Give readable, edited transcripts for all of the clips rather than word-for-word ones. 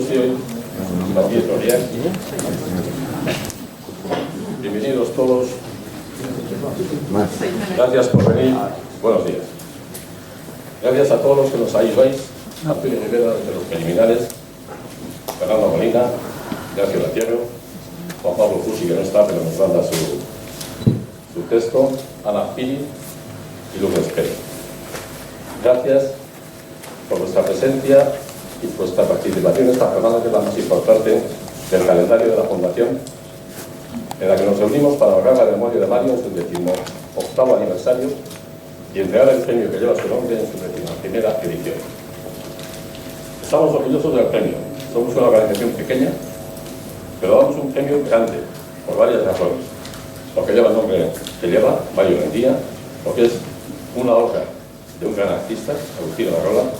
guztioi, también Florian. Bienvenidos todos. Gracias por venir. Buenos días. Gracias a todos los que nos ayudáis. Antonio Rivera, desde los preliminares. Fernando Molina, Ignacio Latierro, Juan Pablo Fusi, que no está, pero nos manda su texto, Ana Pili y Lourdes Pérez. Gracias por vuestra presencia y vuestra participación en esta jornada, que es la más importante del calendario de la Fundación, en la que nos reunimos para honrar la memoria de Mario en su 18º aniversario y entregar el premio que lleva su nombre en su 11ª edición. Estamos orgullosos del premio. Somos una organización pequeña, pero damos un premio grande por varias razones. Porque lleva el nombre que lleva, Mario Vendía, porque es una obra de un gran artista, Agustino Barrola,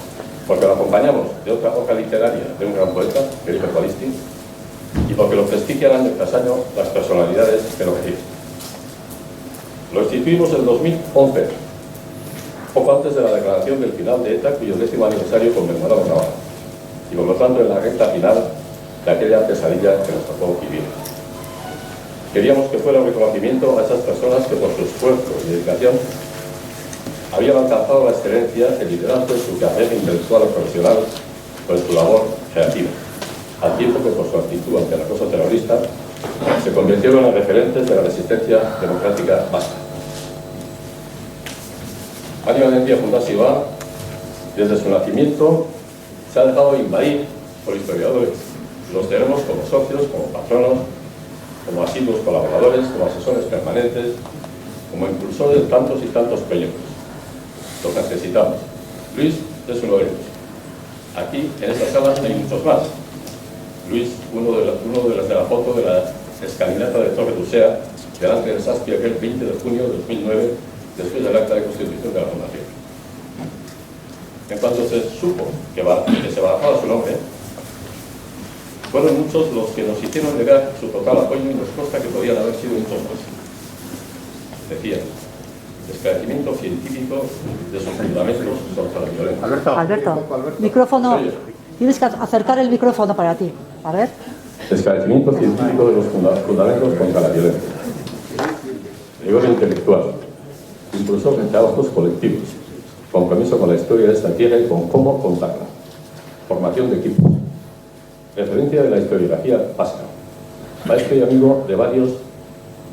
porque lo acompañamos de otra obra literaria de un gran poeta, Felipe Juaristi, y porque lo prestigian año tras año las personalidades que lo reciben. Lo instituimos en 2011, poco antes de la declaración del final de ETA, cuyo 10º aniversario conmemoramos ahora, y por lo tanto en la recta final de aquella pesadilla que nos tocó vivir. Queríamos que fuera un reconocimiento a esas personas que por su esfuerzo y dedicación habían alcanzado la excelencia, el liderazgo en su carrera intelectual o profesional o en su labor creativa, al tiempo que por su actitud ante el acoso terrorista se convirtieron en referentes de la resistencia democrática vasca. Mario Vendía Fundazioa, desde su nacimiento, se ha dejado invadir por historiadores. Los tenemos como socios, como patronos, como asiduos colaboradores, como asesores permanentes, como impulsores de tantos y tantos proyectos. Lo que necesitamos. Luis es uno de ellos. Aquí, en esta sala, hay muchos más. Luis, uno de los de la foto de la escalinata de Torre Dusea, delante del Saspi, aquel 20 de junio de 2009, después del acta de constitución de la Fundación. En cuanto se supo que se barajaba su nombre, fueron muchos los que nos hicieron llegar su total apoyo y nos consta que podían haber sido muchos más. Decían, esclarecimiento científico de sus fundamentos contra la violencia. Alberto, micrófono. Tienes que acercar el micrófono para ti. A ver. Esclarecimiento científico de los fundamentos contra la violencia. Rigor intelectual. Impulsor de trabajos colectivos. Compromiso con la historia de esta tierra y con cómo contarla. Formación de equipos. Referencia de la historiografía vasca. Maestro y amigo de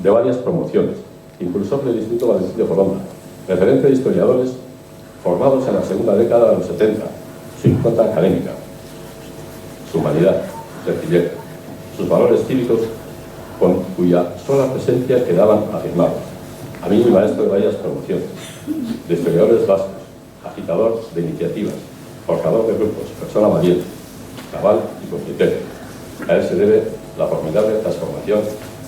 varias promociones. Impulsor del Instituto Valentín de Foronda. Referente de historiadores formados en la segunda década de los 70. Su impronta académica. Su humanidad, sencillez. Sus valores cívicos con cuya sola presencia quedaban afirmados. Amigo y maestro de varias promociones. De historiadores vascos. Agitador de iniciativas. Forjador de grupos. Persona valiente. Cabal y con criterio. A él se debe la formidable transformación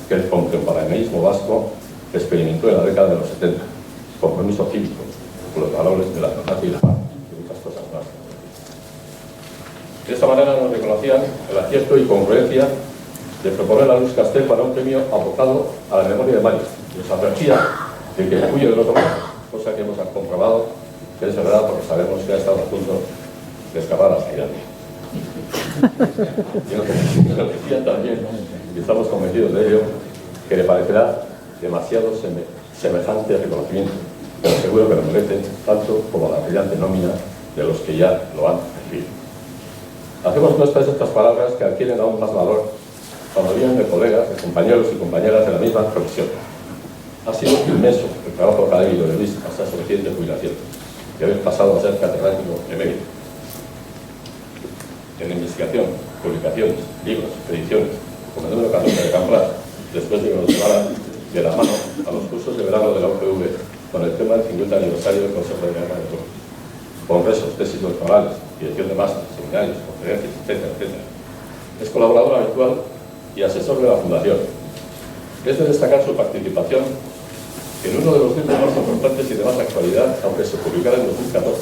que el contemporaneismo vasco experimentó en la década de los 70. Compromiso cívico con los valores de la democracia y la paz y muchas cosas más. De esta manera nos reconocían el acierto y congruencia de proponer a Luis Castel para un premio abocado a la memoria de Mario. Nos advertía de que huye de los hombres, cosa que hemos comprobado que es verdad, porque sabemos que ha estado a punto de escapar a Irán. Y nos decía también, y estamos convencidos de ello, que le parecerá demasiado semejante reconocimiento, pero seguro que lo merece tanto como la brillante nómina de los que ya lo han recibido. Hacemos nuestras estas palabras que adquieren aún más valor cuando vienen de colegas, de compañeros y compañeras de la misma profesión. Ha sido inmenso el trabajo académico de Luis hasta su reciente jubilación, y haber pasado a ser catedrático emérito. En investigación, publicaciones, libros, ediciones, como el número 14 de Campras, después de que nos llevaran de la mano a los cursos de verano de la UPV con el tema del 50 aniversario del Consejo de Guerra de Tours. Congresos, tesis doctorales, dirección de máster, seminarios, conferencias, etcétera, etcétera. Es colaborador habitual y asesor de la Fundación. Es de destacar su participación en uno de los libros más importantes y de más actualidad, aunque se publicara en 2014,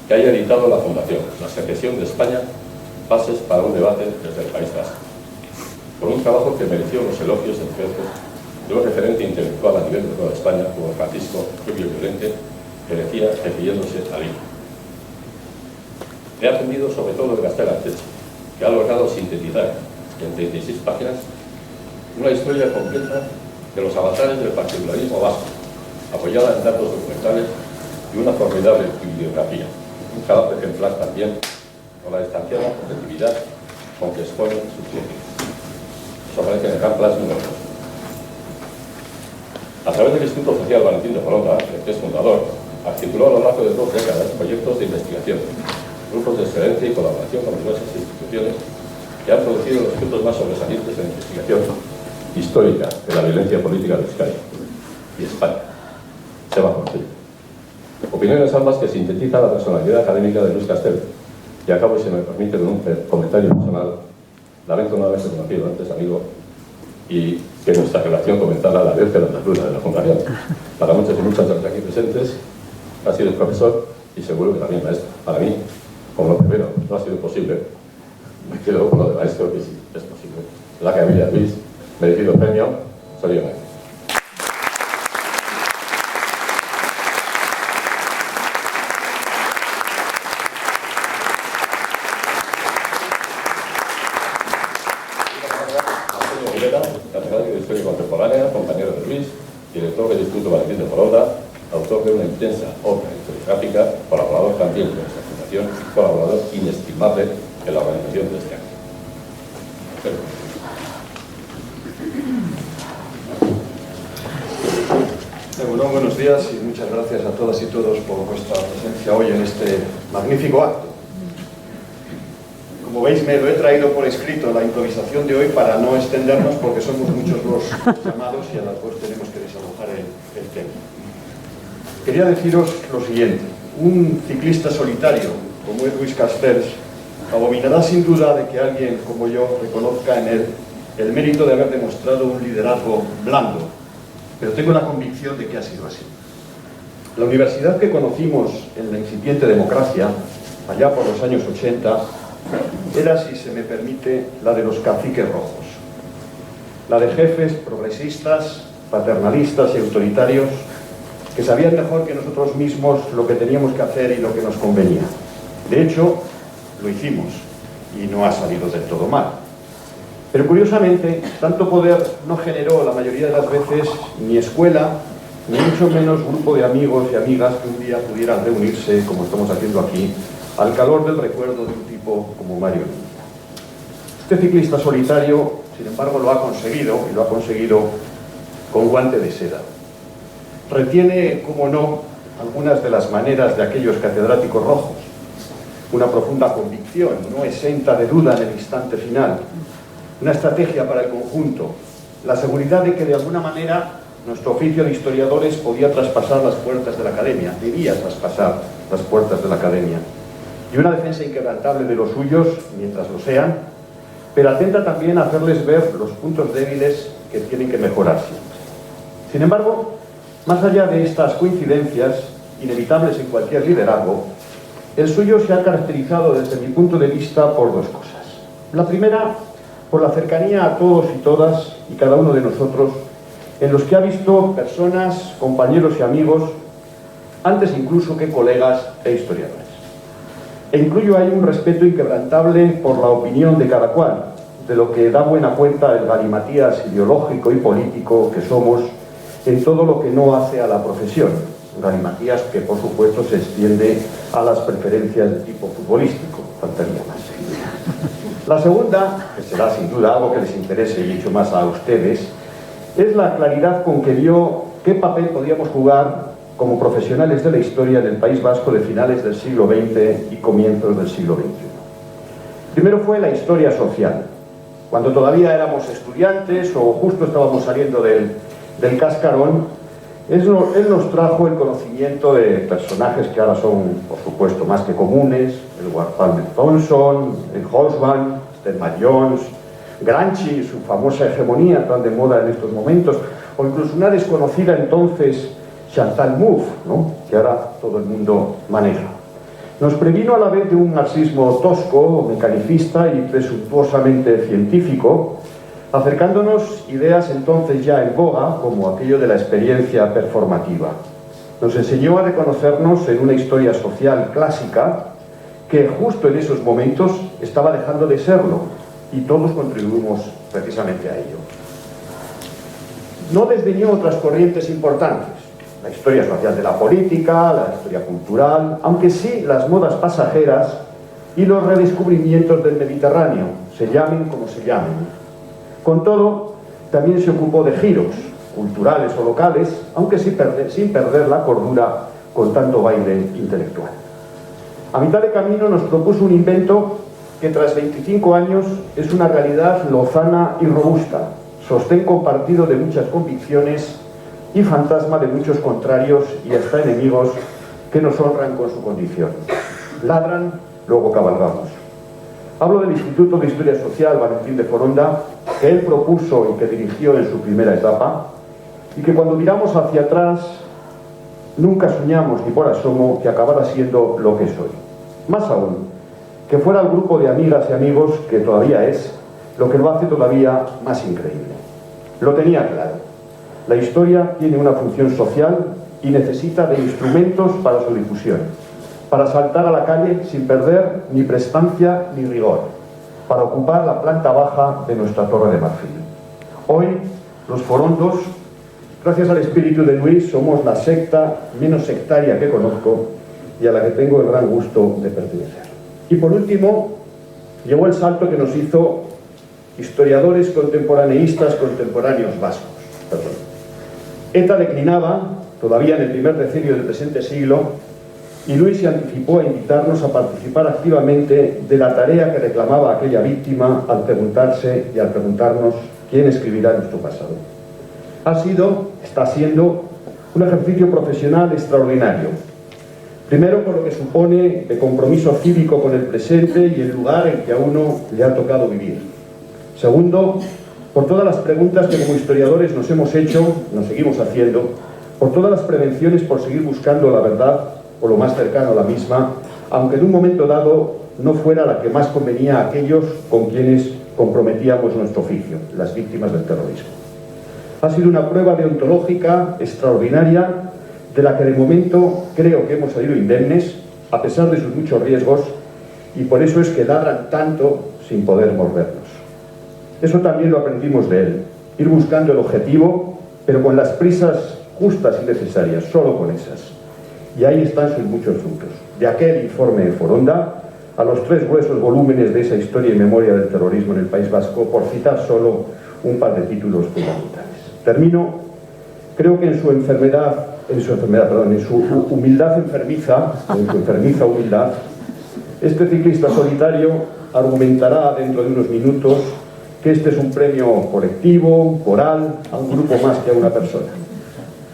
que haya editado la Fundación, La secesión de España, bases para un debate desde el País Vasco, con un trabajo que mereció los elogios, entre otros, de un referente intelectual a nivel de toda España, como Francisco Rubio Llorente, que decía refiriéndose al libro. He aprendido sobre todo de Gastón Arteche, que ha logrado sintetizar en 36 páginas una historia completa de los avatares del particularismo vasco, apoyada en datos documentales y una formidable bibliografía, un carácter ejemplar también con la distanciada objetividad con que expone sus críticas. Eso aparece en ejemplos numerosos. A través del Instituto Social Valentín de Foronda, el que es fundador, articuló a lo largo de 2 décadas proyectos de investigación, grupos de excelencia y colaboración con diversas instituciones que han producido los frutos más sobresalientes en la investigación histórica de la violencia política de Euskadi y España. Seba Porcel. Opiniones ambas que sintetizan la personalidad académica de Luis Castel. Y acabo, y se me permite, con un comentario personal. Lamento no haberse conocido antes, amigo, y que nuestra relación comenzara a la vez de la andadura de la Fundación. Para muchos y muchas de los aquí presentes, ha sido profesor y seguro que también maestro. Para mí, como lo primero no ha sido posible, me quedo con lo de maestro, que sí es posible. La Academia Luis, merecido premio, soy yo. Catedrático de Historia Contemporánea, compañero de Luis, director del Instituto Valentín de Foronda, autor de una intensa obra historiográfica, colaborador también de nuestra fundación y colaborador inestimable en la organización de este año. Bueno, buenos días y muchas gracias a todas y todos por vuestra presencia hoy en este magnífico acto. Como veis, me lo he traído por escrito la improvisación de hoy para no extendernos, porque somos muchos los llamados y a las dos tenemos que desalojar el tema. Quería deciros lo siguiente: un ciclista solitario como es Luis Castells abominará sin duda de que alguien como yo reconozca en él el mérito de haber demostrado un liderazgo blando, pero tengo la convicción de que ha sido así. La universidad que conocimos en la incipiente democracia, allá por los años 80, era, si se me permite, la de los caciques rojos, la de jefes progresistas, paternalistas y autoritarios que sabían mejor que nosotros mismos lo que teníamos que hacer y lo que nos convenía. De hecho, lo hicimos y no ha salido del todo mal. Pero curiosamente, tanto poder no generó la mayoría de las veces ni escuela, ni mucho menos grupo de amigos y amigas que un día pudieran reunirse, como estamos haciendo aquí, al calor del recuerdo de un tipo como Mario Niño. Este ciclista solitario, sin embargo, lo ha conseguido, y lo ha conseguido con guante de seda. Retiene, como no, algunas de las maneras de aquellos catedráticos rojos, una profunda convicción, no exenta de duda en el instante final, una estrategia para el conjunto, la seguridad de que de alguna manera nuestro oficio de historiadores podía traspasar las puertas de la academia, debía traspasar las puertas de la academia, y una defensa inquebrantable de los suyos, mientras lo sean, pero atenta también a hacerles ver los puntos débiles que tienen que mejorar siempre. Sin embargo, más allá de estas coincidencias, inevitables en cualquier liderazgo, el suyo se ha caracterizado desde mi punto de vista por 2 cosas. La primera, por la cercanía a todos y todas y cada uno de nosotros, en los que ha visto personas, compañeros y amigos, antes incluso que colegas e historiadores. E incluyo ahí un respeto inquebrantable por la opinión de cada cual, de lo que da buena cuenta el galimatías ideológico y político que somos en todo lo que no hace a la profesión. Galimatías que, por supuesto, se extiende a las preferencias de tipo futbolístico, faltaría más. La segunda, que será sin duda algo que les interese y mucho más a ustedes, es la claridad con que vio qué papel podíamos jugar como profesionales de la historia del País Vasco de finales del siglo XX y comienzos del siglo XXI. Primero fue la historia social, cuando todavía éramos estudiantes o justo estábamos saliendo del cascarón. Él nos trajo el conocimiento de personajes que ahora son, por supuesto, más que comunes: el Ward Palmer Thompson, el Hobsbawm, Stedman Jones, Gramsci, su famosa hegemonía tan de moda en estos momentos, o incluso una desconocida entonces Chantal Mouffe, ¿no?, que ahora todo el mundo maneja. Nos previno a la vez de un marxismo tosco, mecanicista y presuntuosamente científico, acercándonos ideas entonces ya en boga, como aquello de la experiencia performativa. Nos enseñó a reconocernos en una historia social clásica que justo en esos momentos estaba dejando de serlo, y todos contribuimos precisamente a ello. No desdeñó otras corrientes importantes, la historia social de la política, la historia cultural, aunque sí las modas pasajeras y los redescubrimientos del Mediterráneo, se llamen como se llamen. Con todo, también se ocupó de giros culturales o locales, aunque sin perder la cordura con tanto baile intelectual. A mitad de camino nos propuso un invento que tras 25 años es una realidad lozana y robusta, sostén compartido de muchas convicciones y fantasma de muchos contrarios y hasta enemigos que nos honran con su condición. Ladran, luego cabalgamos. Hablo del Instituto de Historia Social Valentín de Foronda, que él propuso y que dirigió en su primera etapa, y que cuando miramos hacia atrás nunca soñamos ni por asomo que acabara siendo lo que es hoy. Más aún, que fuera el grupo de amigas y amigos que todavía es, lo que lo hace todavía más increíble. Lo tenía claro. La historia tiene una función social y necesita de instrumentos para su difusión, para saltar a la calle sin perder ni prestancia ni rigor, para ocupar la planta baja de nuestra Torre de Marfil. Hoy, los forondos, gracias al espíritu de Luis, somos la secta menos sectaria que conozco y a la que tengo el gran gusto de pertenecer. Y por último, llegó el salto que nos hizo historiadores contemporaneístas contemporáneos vascos. ETA declinaba, todavía en el primer decenio del presente siglo, y Luis se anticipó a invitarnos a participar activamente de la tarea que reclamaba aquella víctima al preguntarse y al preguntarnos quién escribirá nuestro pasado. Ha sido, está siendo, un ejercicio profesional extraordinario. Primero por lo que supone de compromiso cívico con el presente y el lugar en que a uno le ha tocado vivir. Segundo, por todas las preguntas que como historiadores nos hemos hecho, nos seguimos haciendo, por todas las prevenciones por seguir buscando la verdad o lo más cercano a la misma, aunque en un momento dado no fuera la que más convenía a aquellos con quienes comprometíamos nuestro oficio, las víctimas del terrorismo. Ha sido una prueba deontológica extraordinaria de la que de momento creo que hemos salido indemnes, a pesar de sus muchos riesgos, y por eso es que ladran tanto sin poder mordernos. Eso también lo aprendimos de él, ir buscando el objetivo, pero con las prisas justas y necesarias, solo con esas. Y ahí están sus muchos frutos. De aquel informe de Foronda a los 3 gruesos volúmenes de esa historia y memoria del terrorismo en el País Vasco, por citar solo un par de títulos fundamentales. Termino, creo que en su humildad enfermiza, en su enfermiza humildad, este ciclista solitario argumentará dentro de unos minutos que este es un premio colectivo, coral, a un grupo más que a una persona.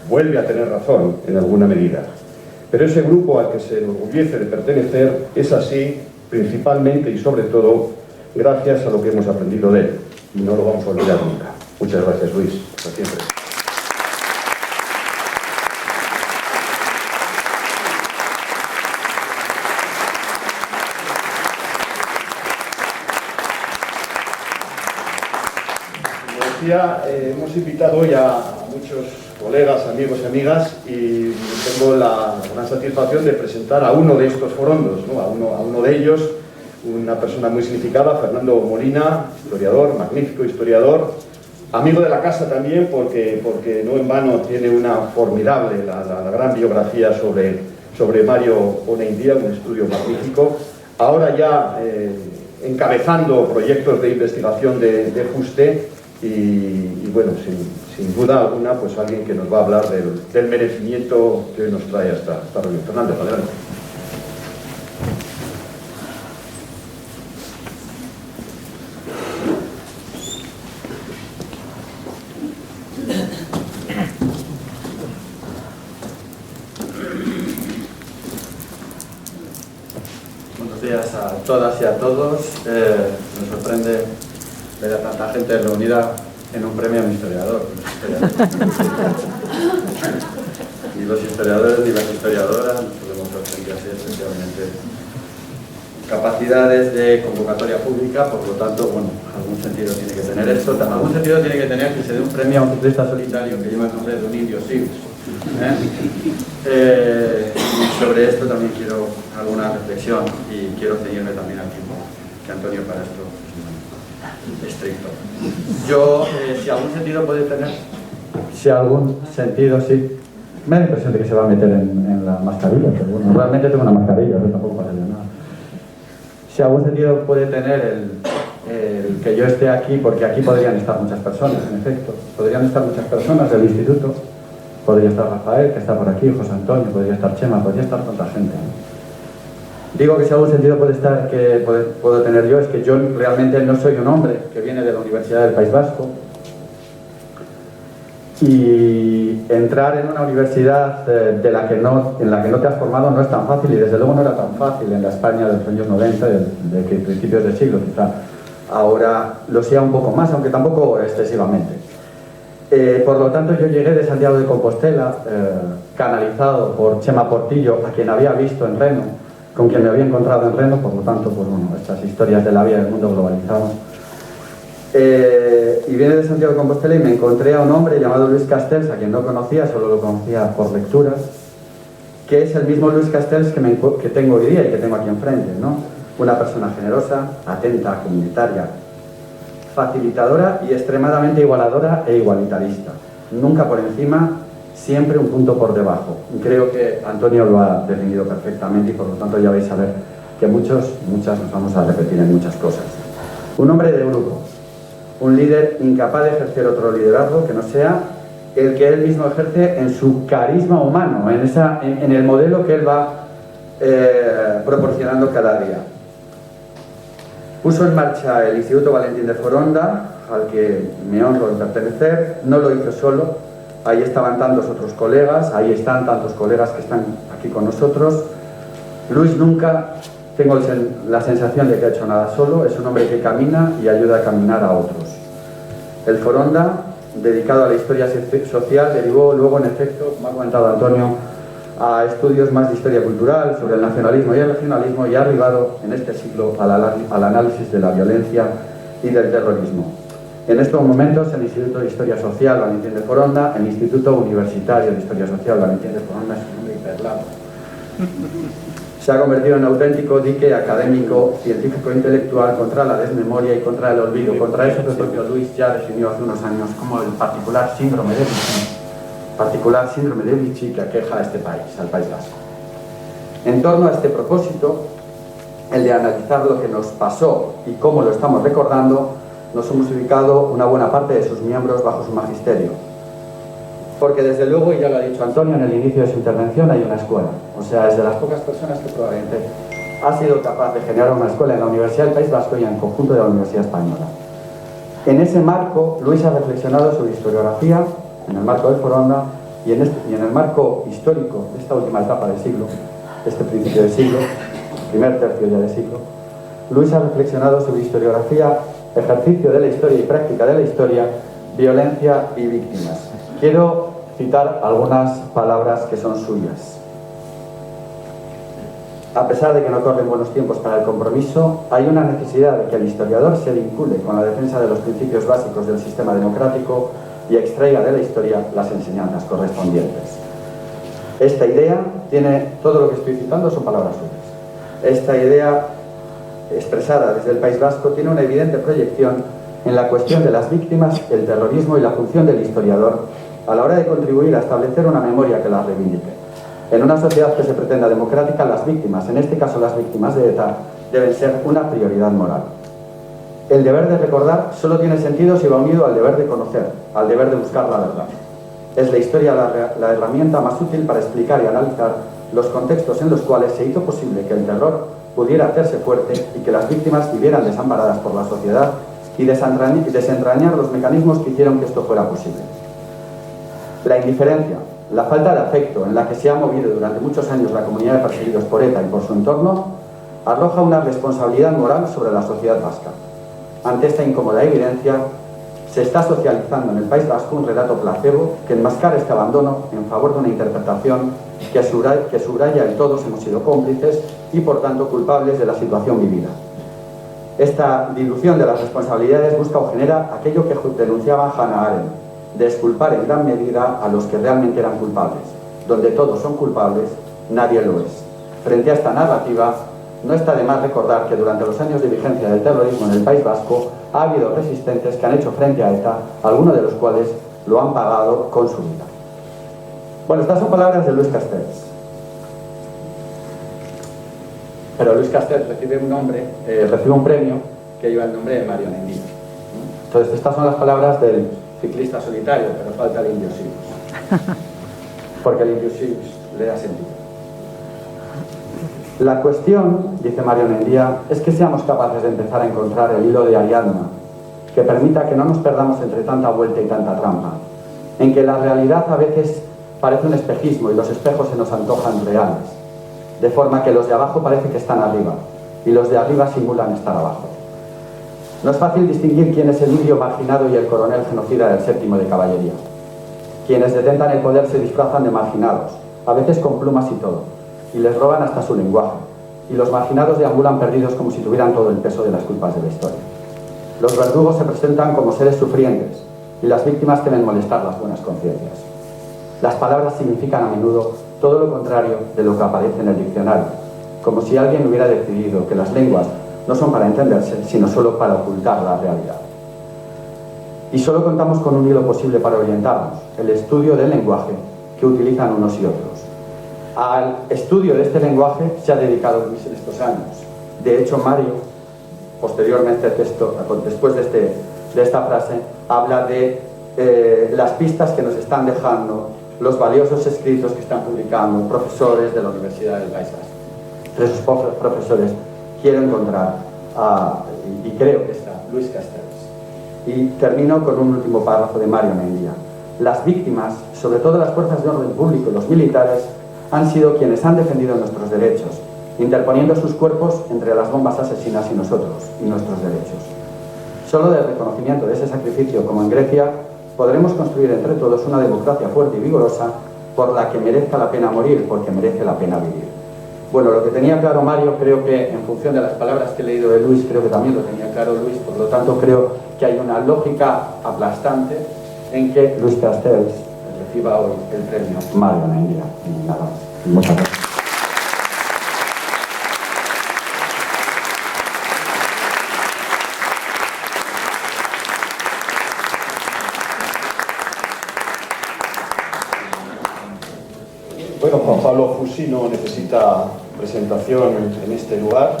Vuelve a tener razón en alguna medida, pero ese grupo al que se enorgullece de pertenecer es así principalmente y sobre todo gracias a lo que hemos aprendido de él, y no lo vamos a olvidar nunca. Muchas gracias, Luis. Hasta siempre. Hemos invitado hoy a muchos colegas, amigos y amigas, y tengo la gran satisfacción de presentar a uno de estos forondos, ¿no? a uno de ellos, una persona muy significada, Fernando Molina, historiador, magnífico historiador, amigo de la casa también, porque no en vano tiene una formidable, la gran biografía sobre Mario Onaindia, un estudio magnífico, ahora ya encabezando proyectos de investigación de fuste. Y bueno, sin duda alguna, pues alguien que nos va a hablar del merecimiento que hoy nos trae esta reunión. Fernando, adelante. Buenos días a todas y a todos. Me sorprende ver a tanta gente reunida en un premio a un historiador. Ni los historiadores ni las historiadoras nos podemos sorprender así, especialmente capacidades de convocatoria pública, por lo tanto, bueno, algún sentido tiene que tener esto, algún sentido tiene que tener que se dé un premio a un ciclista solitario que lleva el nombre de un indio Sirius. Sobre esto también quiero alguna reflexión y quiero ceñirme también al tiempo, que Antonio para esto es muy estricto. Yo, si algún sentido puede tener, si algún sentido, sí, me da la impresión de que se va a meter en la mascarilla, pero bueno, realmente tengo una mascarilla, pero tampoco pasaría nada. Si algún sentido puede tener el que yo esté aquí, porque aquí podrían estar muchas personas, en efecto, podrían estar muchas personas del instituto. Podría estar Rafael, que está por aquí, José Antonio, podría estar Chema, podría estar tanta gente. Digo que si algún sentido puede estar, que puedo tener yo, es que yo realmente no soy un hombre que viene de la Universidad del País Vasco. Y entrar en una universidad en la que no te has formado no es tan fácil, y desde luego no era tan fácil en la España de los años 90, de principios del siglo, quizá ahora lo sea un poco más, aunque tampoco excesivamente. Por lo tanto, yo llegué de Santiago de Compostela, canalizado por Chema Portillo, a quien había visto en Reno, con quien me había encontrado en Reno, por lo tanto, pues bueno, estas historias de la vida del mundo globalizado. Y vine de Santiago de Compostela y me encontré a un hombre llamado Luis Castells, a quien no conocía, solo lo conocía por lecturas, que es el mismo Luis Castells que tengo hoy día y que tengo aquí enfrente, ¿no? Una persona generosa, atenta, comunitaria, facilitadora y extremadamente igualadora e igualitarista. Nunca por encima, siempre un punto por debajo. Creo que Antonio lo ha definido perfectamente y por lo tanto ya vais a ver que muchas nos vamos a repetir en muchas cosas. Un hombre de grupo, un líder incapaz de ejercer otro liderazgo que no sea el que él mismo ejerce en su carisma humano, en el modelo que él va proporcionando cada día. Puso en marcha el Instituto Valentín de Foronda, al que me honro en pertenecer. No lo hizo solo, ahí estaban tantos otros colegas, ahí están tantos colegas que están aquí con nosotros. Luis nunca, tengo la sensación de que ha hecho nada solo, es un hombre que camina y ayuda a caminar a otros. El Foronda, dedicado a la historia social, derivó luego, en efecto, como ha comentado Antonio, a estudios más de historia cultural sobre el nacionalismo y el regionalismo, y ha arribado en este siglo al análisis de la violencia y del terrorismo. En estos momentos, el Instituto de Historia Social Valentín de Foronda, el Instituto Universitario de Historia Social Valentín de Foronda, es un nombre hiperlado, se ha convertido en auténtico dique académico, científico e intelectual contra la desmemoria y contra el olvido, contra eso que el propio Luis ya definió hace unos años como el particular síndrome de Vichy que aqueja a este país, al País Vasco. En torno a este propósito, el de analizar lo que nos pasó y cómo lo estamos recordando, nos hemos ubicado una buena parte de sus miembros bajo su magisterio. Porque desde luego, y ya lo ha dicho Antonio en el inicio de su intervención, hay una escuela. O sea, es de las pocas personas que probablemente ha sido capaz de generar una escuela en la Universidad del País Vasco y en el conjunto de la Universidad Española. En ese marco, Luis ha reflexionado sobre historiografía, en el marco del Foronda, y en el marco histórico de esta última etapa del siglo, este principio del siglo, primer tercio ya del siglo. Luis ha reflexionado sobre historiografía, ejercicio de la historia y práctica de la historia, violencia y víctimas. Quiero citar algunas palabras que son suyas. A pesar de que no corren buenos tiempos para el compromiso, hay una necesidad de que el historiador se vincule con la defensa de los principios básicos del sistema democrático y extraiga de la historia las enseñanzas correspondientes. Esta idea tiene, todo lo que estoy citando son palabras suyas. Esta idea expresada desde el País Vasco tiene una evidente proyección en la cuestión de las víctimas, el terrorismo y la función del historiador a la hora de contribuir a establecer una memoria que las reivindique. En una sociedad que se pretenda democrática, las víctimas, en este caso las víctimas de ETA, deben ser una prioridad moral. El deber de recordar solo tiene sentido si va unido al deber de conocer, al deber de buscar la verdad. Es la historia la herramienta más útil para explicar y analizar los contextos en los cuales se hizo posible que el terror pudiera hacerse fuerte y que las víctimas vivieran desamparadas por la sociedad y desentrañar los mecanismos que hicieron que esto fuera posible. La indiferencia, la falta de afecto en la que se ha movido durante muchos años la comunidad de perseguidos por ETA y por su entorno, arroja una responsabilidad moral sobre la sociedad vasca. Ante esta incómoda evidencia, se está socializando en el País Vasco un relato placebo que enmascara este abandono en favor de una interpretación que subraya el todos hemos sido cómplices y por tanto culpables de la situación vivida. Esta dilución de las responsabilidades busca o genera aquello que denunciaba Hannah Arendt, de exculpar en gran medida a los que realmente eran culpables. Donde todos son culpables, nadie lo es. Frente a esta narrativa, no está de más recordar que durante los años de vigencia del terrorismo en el País Vasco ha habido resistentes que han hecho frente a ETA, algunos de los cuales lo han pagado con su vida. Bueno, estas son palabras de Luis Castells. Pero Luis Castells recibe un premio que lleva el nombre de Mario Nendía. Entonces, estas son las palabras del ciclista solitario, pero falta el Indio Sirius. Porque el Indio Sirius le da sentido. La cuestión, dice Mario Nendía, es que seamos capaces de empezar a encontrar el hilo de Ariadna que permita que no nos perdamos entre tanta vuelta y tanta trampa, en que la realidad a veces parece un espejismo y los espejos se nos antojan reales, de forma que los de abajo parece que están arriba y los de arriba simulan estar abajo. No es fácil distinguir quién es el indio marginado y el coronel genocida del 7º de caballería. Quienes detentan el poder se disfrazan de marginados, a veces con plumas y todo, y les roban hasta su lenguaje, y los marginados deambulan perdidos como si tuvieran todo el peso de las culpas de la historia. Los verdugos se presentan como seres sufrientes, y las víctimas temen molestar las buenas conciencias. Las palabras significan a menudo todo lo contrario de lo que aparece en el diccionario, como si alguien hubiera decidido que las lenguas no son para entenderse, sino solo para ocultar la realidad. Y solo contamos con un hilo posible para orientarnos, el estudio del lenguaje que utilizan unos y otros. Al estudio de este lenguaje se ha dedicado Luis en estos años. De hecho, Mario, posteriormente, después de esta frase, habla de las pistas que nos están dejando los valiosos escritos que están publicando profesores de la Universidad del País Vasco. Entre esos profesores quiero encontrar, y creo que está, Luis Castells. Y termino con un último párrafo de Mario Nendía. Las víctimas, sobre todo las fuerzas de orden público y los militares, han sido quienes han defendido nuestros derechos, interponiendo sus cuerpos entre las bombas asesinas y nosotros, y nuestros derechos. Solo del reconocimiento de ese sacrificio, como en Grecia, podremos construir entre todos una democracia fuerte y vigorosa por la que merezca la pena morir, porque merece la pena vivir. Bueno, lo que tenía claro Mario, creo que en función de las palabras que he leído de Luis, creo que también lo tenía claro Luis, por lo tanto creo que hay una lógica aplastante en que Luis Castells reciba hoy el premio Mario Nendía. Y nada más. Muchas gracias. Bueno, Juan Pablo Fusí no necesita presentación en este lugar,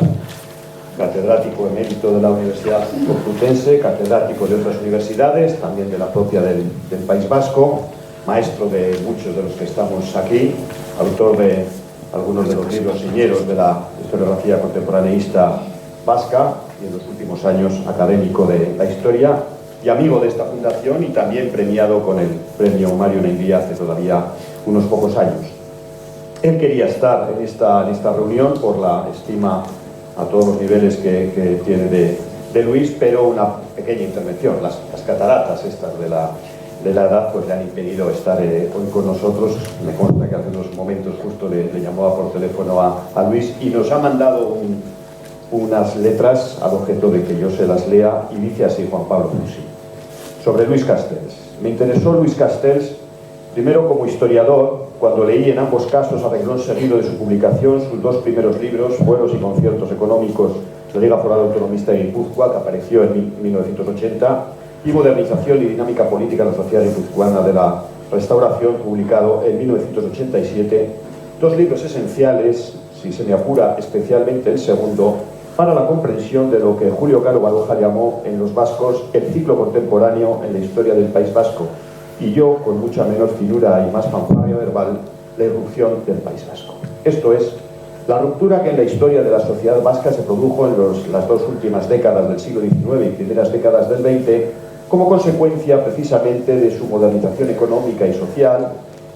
catedrático emérito de la Universidad Complutense, catedrático de otras universidades, también de la propia del País Vasco, maestro de muchos de los que estamos aquí, autor de algunos de los libros señeros de la historiografía contemporaneísta vasca y en los últimos años académico de la historia y amigo de esta fundación y también premiado con el premio Mario Nendía hace todavía unos pocos años. Él quería estar en esta reunión por la estima a todos los niveles que tiene de Luis, pero una pequeña intervención. Las cataratas estas de la edad pues le han impedido estar hoy con nosotros. Me consta que hace unos momentos justo le llamaba por teléfono a Luis y nos ha mandado unas letras al objeto de que yo se las lea y dice así Juan Pablo Fusí. Sobre Luis Castells. Me interesó Luis Castells primero como historiador, cuando leí en ambos casos a renglón seguido de su publicación sus dos primeros libros, Vuelos y conciertos económicos de la Liga Foral Autonomista de Guipúzcoa, que apareció en 1980, y Modernización y dinámica política de la sociedad guipuzcoana de la Restauración, publicado en 1987, dos libros esenciales, si se me apura especialmente el segundo, para la comprensión de lo que Julio Caro Baroja llamó en Los Vascos el ciclo contemporáneo en la historia del País Vasco, y yo, con mucha menos finura y más fanfarria verbal, la irrupción del País Vasco. Esto es, la ruptura que en la historia de la sociedad vasca se produjo en las dos últimas décadas del siglo XIX y primeras décadas del XX, como consecuencia precisamente de su modernización económica y social,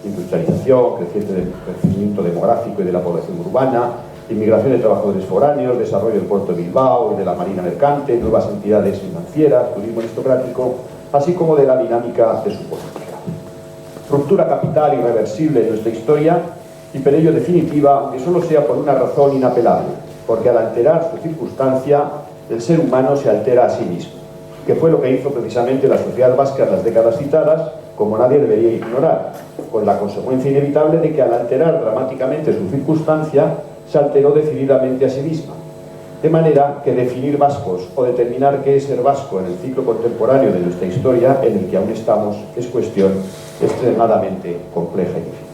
industrialización, creciente crecimiento demográfico y de la población urbana, inmigración de trabajadores foráneos, desarrollo del puerto de Bilbao y de la marina mercante, nuevas entidades financieras, turismo aristocrático, así como de la dinámica de su política. Ruptura capital irreversible en nuestra historia y por ello definitiva, aunque solo sea por una razón inapelable, porque al alterar su circunstancia, el ser humano se altera a sí mismo, que fue lo que hizo precisamente la sociedad vasca en las décadas citadas, como nadie debería ignorar, con la consecuencia inevitable de que al alterar dramáticamente su circunstancia, se alteró decididamente a sí misma. De manera que definir vascos o determinar qué es ser vasco en el ciclo contemporáneo de nuestra historia, en el que aún estamos, es cuestión extremadamente compleja y difícil.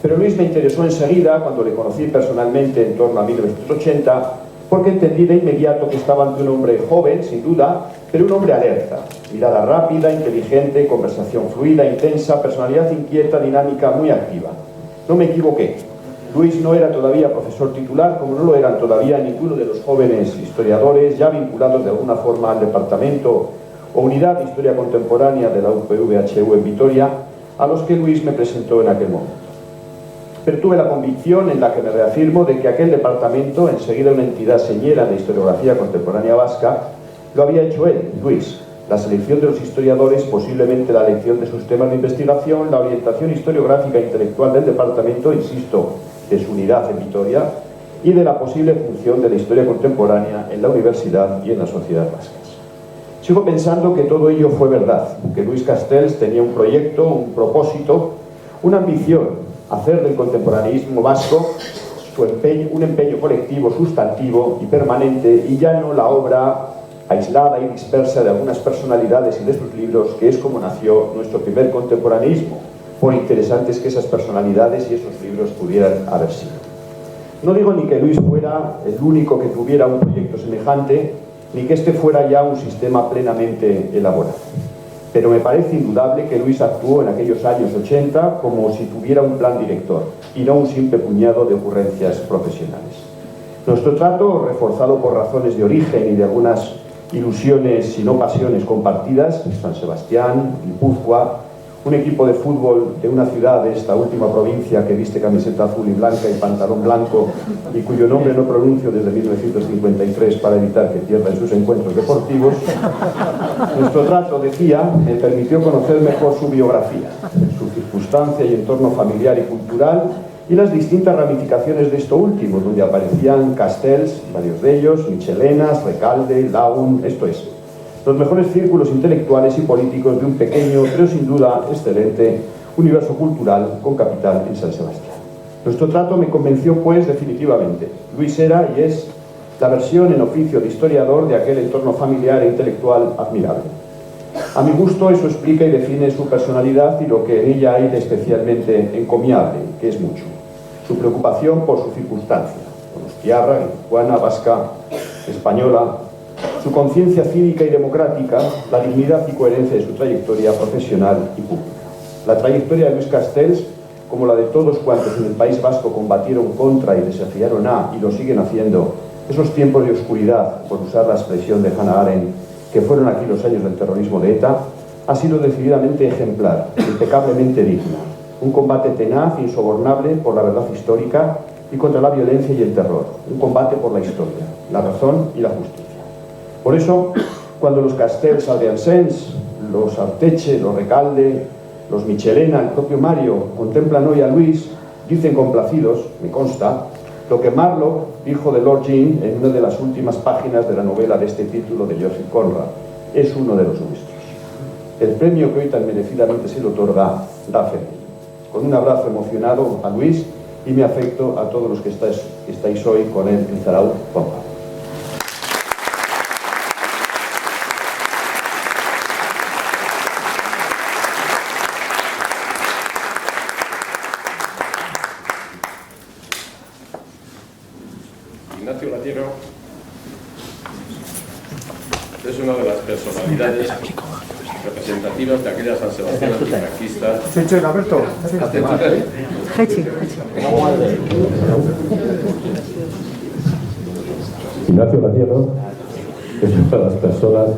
Pero Luis me interesó enseguida, cuando le conocí personalmente en torno a 1980, porque entendí de inmediato que estaba ante un hombre joven, sin duda, pero un hombre alerta, mirada rápida, inteligente, conversación fluida, intensa, personalidad inquieta, dinámica, muy activa. No me equivoqué. Luis no era todavía profesor titular, como no lo eran todavía ninguno de los jóvenes historiadores ya vinculados de alguna forma al departamento o unidad de historia contemporánea de la UPV-HU en Vitoria, a los que Luis me presentó en aquel momento. Pero tuve la convicción, en la que me reafirmo, de que aquel departamento, enseguida una entidad señera de historiografía contemporánea vasca, lo había hecho él, Luis. La selección de los historiadores, posiblemente la elección de sus temas de investigación, la orientación historiográfica e intelectual del departamento, insisto, de su unidad en Vitoria, y de la posible función de la historia contemporánea en la universidad y en la sociedad vasca. Sigo pensando que todo ello fue verdad, que Luis Castells tenía un proyecto, un propósito, una ambición, hacer del contemporaneismo vasco un empeño colectivo, sustantivo y permanente, y ya no la obra aislada y dispersa de algunas personalidades y de sus libros, que es como nació nuestro primer contemporaneismo, por interesantes que esas personalidades y esos libros pudieran haber sido. No digo ni que Luis fuera el único que tuviera un proyecto semejante, ni que este fuera ya un sistema plenamente elaborado. Pero me parece indudable que Luis actuó en aquellos años 80 como si tuviera un plan director, y no un simple puñado de ocurrencias profesionales. Nuestro trato, reforzado por razones de origen y de algunas ilusiones y no pasiones compartidas, San Sebastián, Guipúzcoa, un equipo de fútbol de una ciudad de esta última provincia que viste camiseta azul y blanca y pantalón blanco y cuyo nombre no pronuncio desde 1953 para evitar que pierda en sus encuentros deportivos. Nuestro trato, decía, me permitió conocer mejor su biografía, su circunstancia y entorno familiar y cultural, y las distintas ramificaciones de esto último, donde aparecían Castells, varios de ellos, Michelenas, Recalde, Laun, esto es, los mejores círculos intelectuales y políticos de un pequeño, pero sin duda excelente, universo cultural con capital en San Sebastián. Nuestro trato me convenció, pues, definitivamente. Luis era y es la versión en oficio de historiador de aquel entorno familiar e intelectual admirable. A mi gusto, eso explica y define su personalidad y lo que en ella hay de especialmente encomiable, que es mucho. Su preocupación por su circunstancia, donostiarra, guipuzcoana, vasca, española, su conciencia cívica y democrática, la dignidad y coherencia de su trayectoria profesional y pública. La trayectoria de Luis Castells, como la de todos cuantos en el País Vasco combatieron contra y desafiaron y lo siguen haciendo, esos tiempos de oscuridad, por usar la expresión de Hannah Arendt, que fueron aquí los años del terrorismo de ETA, ha sido decididamente ejemplar, impecablemente digna. Un combate tenaz, insobornable por la verdad histórica y contra la violencia y el terror. Un combate por la historia, la razón y la justicia. Por eso, cuando los Castells Adriansens, los Arteche, los Recalde, los Michelena, el propio Mario, contemplan hoy a Luis, dicen complacidos, me consta, lo que Marlowe dijo de Lord Jean en una de las últimas páginas de la novela de este título de Joseph Conrad: es uno de los nuestros. El premio que hoy tan merecidamente se le otorga da fe. Con un abrazo emocionado a Luis y mi afecto a todos los que estáis hoy con él en Zarauz, Juan Pablo. Ignacio Latiero es una de las personalidades representativas de aquella San Sebastián antifranquista. Ignacio Latiero es una de las personas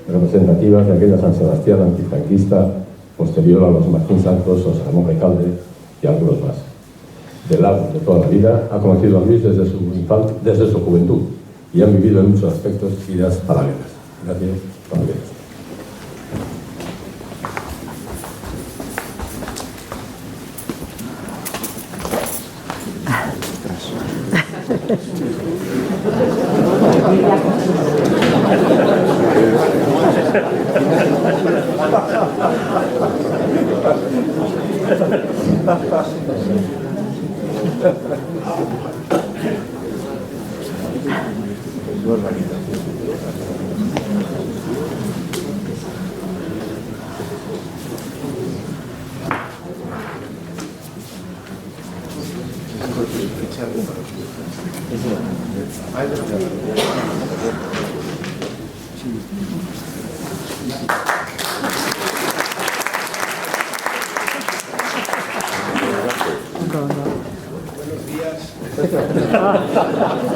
representativas de aquella San Sebastián antifranquista posterior a los Martín Santos, José Ramón Recalde y algunos más. De largo, de toda la vida, ha conocido a Luis desde su juventud y han vivido en muchos aspectos vidas paralelas. Gracias.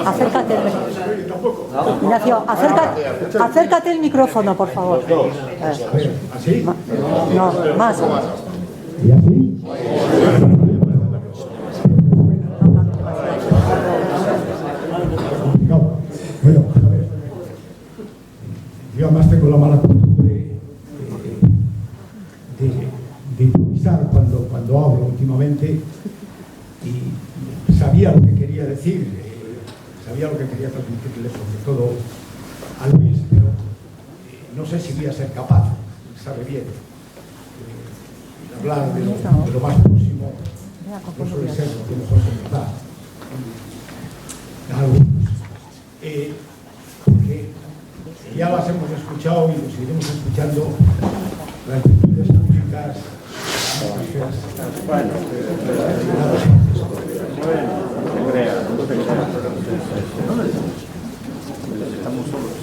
Acércate. Ignacio, acércate el micrófono, por favor. ¿Así? No, más. ¿Y así? No. Bueno, a ver. Yo además tengo la mala costumbre de improvisar cuando hablo últimamente, y sabía lo que quería decir, sabía lo que quería transmitirle, sobre todo a Luis, pero no sé si voy a ser capaz, sabe bien, hablar de lo más próximo, no suele ser lo que mejor se nos da. Porque ya las hemos escuchado y lo seguiremos escuchando, las virtudes públicas. Bueno, estamos solos.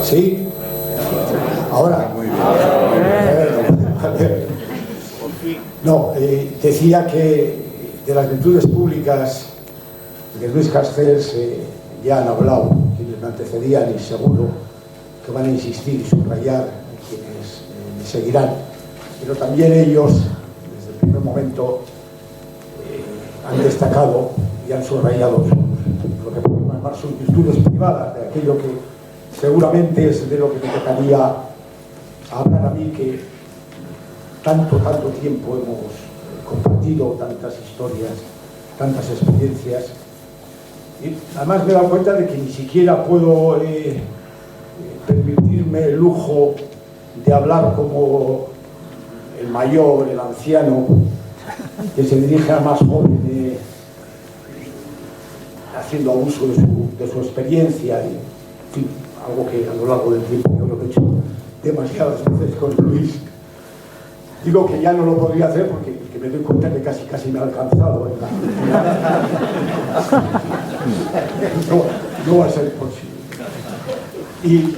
Sí, ahora. No, decía que de las virtudes públicas de Luis Castells ya han hablado quienes me antecedían, y seguro que van a insistir y subrayar quienes me seguirán, pero también ellos desde el primer momento han destacado y han subrayado lo que podemos llamar sus virtudes privadas, de aquello que seguramente es de lo que me tocaría hablar a mí, que tanto tiempo hemos compartido, tantas historias, tantas experiencias, y además me he dado cuenta de que ni siquiera puedo permitirme el lujo de hablar como el mayor, el anciano, que se dirige a más joven, haciendo abuso de su experiencia, y, en fin, algo que a lo largo del tiempo yo lo he hecho demasiadas veces con Luis. Digo que ya no lo podría hacer porque me doy cuenta que casi me ha alcanzado. No va a ser posible. Y,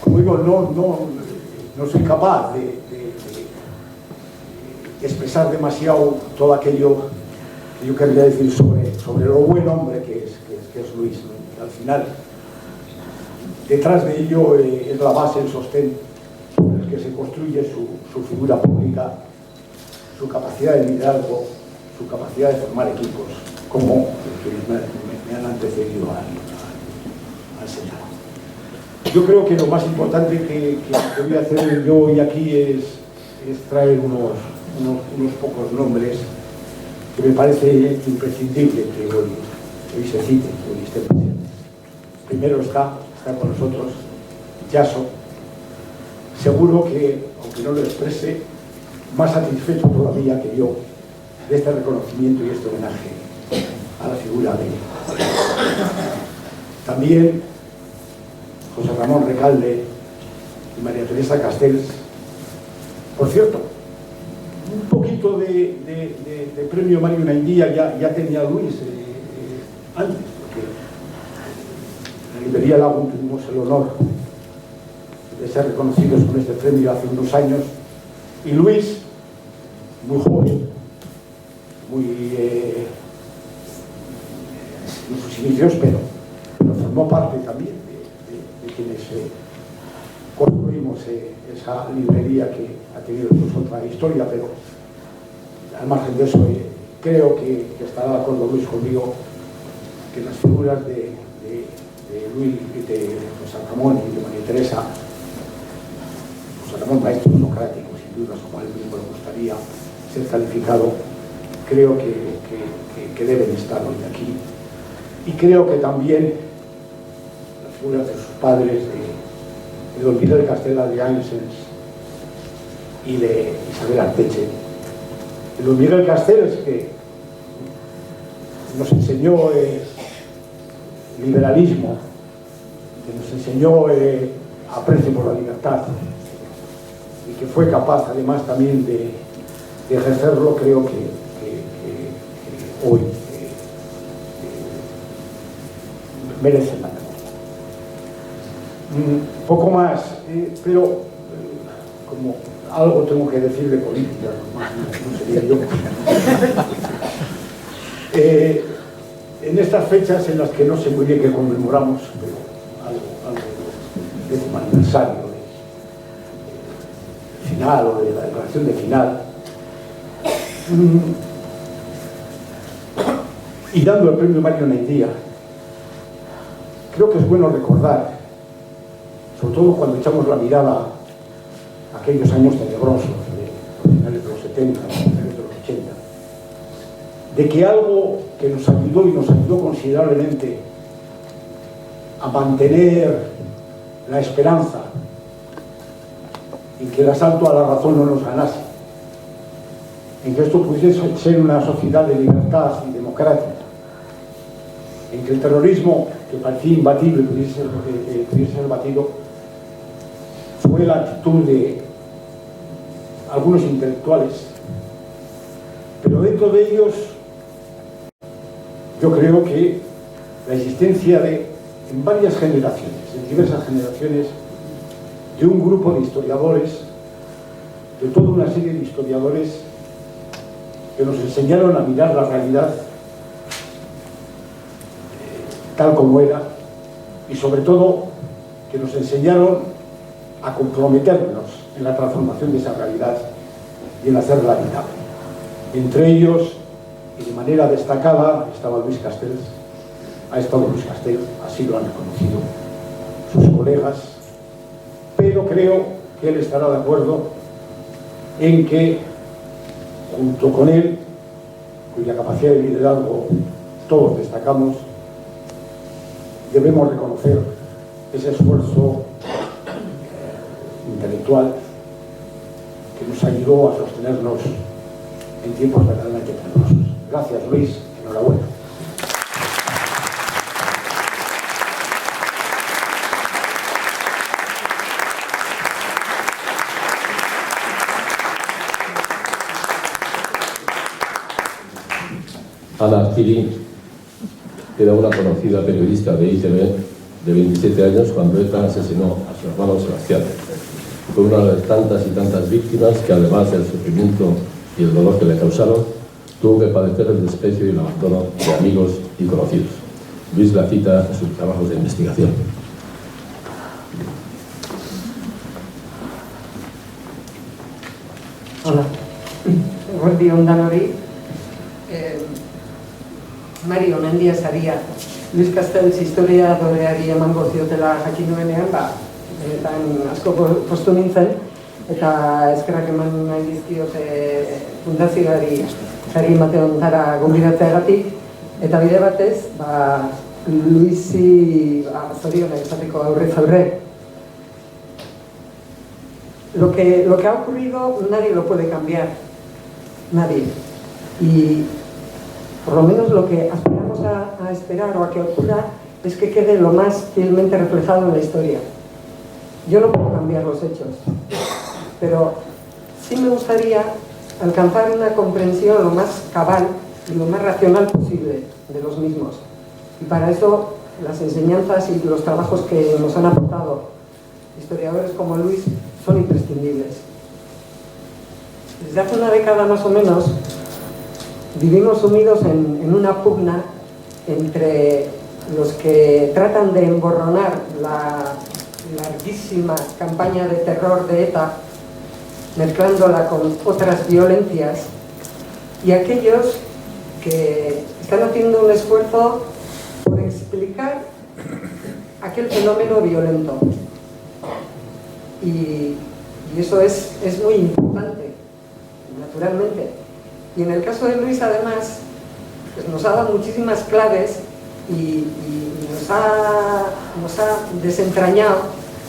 como digo, no soy capaz de expresar demasiado todo aquello que yo querría decir sobre lo buen hombre que es Luis, ¿no? Al final, detrás de ello es la base, el sostén sobre el que se construye su figura pública, su capacidad de liderazgo, su capacidad de formar equipos, como quienes me han antecedido al señalar. Yo creo que lo más importante que voy a hacer yo hoy aquí es traer unos pocos nombres que me parece imprescindible que hoy se citen, que hoy estén presentes. Primero está con nosotros Yaso, seguro que, aunque no lo exprese, más satisfecho todavía que yo de este reconocimiento y este homenaje a la figura de también José Ramón Recalde y María Teresa Castells. Por cierto, un poquito de premio Mario Naindía ya tenía Luis antes, porque en la librería Lago tuvimos el honor de ser reconocidos con este premio hace unos años, y Luis, muy joven, en sus inicios, pero formó parte también de quienes construimos esa librería que ha tenido otra historia, pero al margen de eso creo que estará de acuerdo Luis conmigo que las figuras de Luis, de San Ramón y de María Teresa, San Ramón, maestro socrático, sin dudas, como a él mismo le gustaría ser calificado, creo que deben estar hoy aquí. Y creo que también las figuras de sus padres, de don Miguel Castela de Ansens y de Isabel Arteche. De don Miguel Castells, que nos enseñó liberalismo, que nos enseñó aprecio por la libertad y que fue capaz además también de ejercerlo, creo que hoy merecen la pena. Poco más, pero como algo tengo que decir de política, no sería yo. En estas fechas en las que no sé muy bien qué conmemoramos, pero algo del 10º aniversario del final o de la declaración de final, y dando el premio Mario Neidía, creo que es bueno recordar, sobre todo cuando echamos la mirada a aquellos años tenebrosos de finales de los 70, finales de los 80, de que algo que nos ayudó y nos ayudó considerablemente a mantener la esperanza en que el asalto a la razón no nos ganase, en que esto pudiese ser una sociedad de libertad y democrática, en que el terrorismo, que parecía imbatible, pudiese ser batido, fue la actitud de algunos intelectuales, pero dentro de ellos yo creo que la existencia en varias generaciones, en diversas generaciones, de un grupo de historiadores, de toda una serie de historiadores que nos enseñaron a mirar la realidad tal como era, y sobre todo que nos enseñaron a comprometernos en la transformación de esa realidad y en hacerla habitable. Entre ellos, y de manera destacada, estaba Luis Castells, ha estado Luis Castells, así lo han reconocido sus colegas, pero creo que él estará de acuerdo en que, junto con él, cuya capacidad de liderazgo todos destacamos, debemos reconocer ese esfuerzo intelectual que nos ayudó a sostenernos en tiempos verdaderamente peligrosos. Gracias, Luis. Enhorabuena. Ana Artili era una conocida periodista de ITV de 27 años cuando ETA asesinó a su hermano Sebastián. Fue una de tantas y tantas víctimas que, además del sufrimiento y el dolor que le causaron, tuvo que padecer el desprecio y el abandono de amigos y conocidos. Luis la cita en sus trabajos de investigación. Hola, eguerdi on danori. Mario Mendia saria Luis Castells historiadoreari emango ziotela jakin nuenean, benetan asko postu nintzen, eta eskerrak eman nahi dizkiot fundazioari sari emate honetara gonbidatzeagatik, eta bide batez, Luisi zorionak esateko aurrez aurre. Lo que ha ocurrido nadie lo puede cambiar, nadie. Y por lo menos lo que aspiramos a esperar o a que ocurra es que quede lo más fielmente reflejado en la historia. Yo no puedo cambiar los hechos, pero sí me gustaría alcanzar una comprensión lo más cabal y lo más racional posible de los mismos. Y para eso las enseñanzas y los trabajos que nos han aportado historiadores como Luis son imprescindibles. Desde hace una década más o menos vivimos sumidos en una pugna entre los que tratan de emborronar la larguísima campaña de terror de ETA, mezclándola con otras violencias, y aquellos que están haciendo un esfuerzo por explicar aquel fenómeno violento. Y eso es muy importante, naturalmente. Y en el caso de Luis, además, pues nos ha dado muchísimas claves y nos ha desentrañado,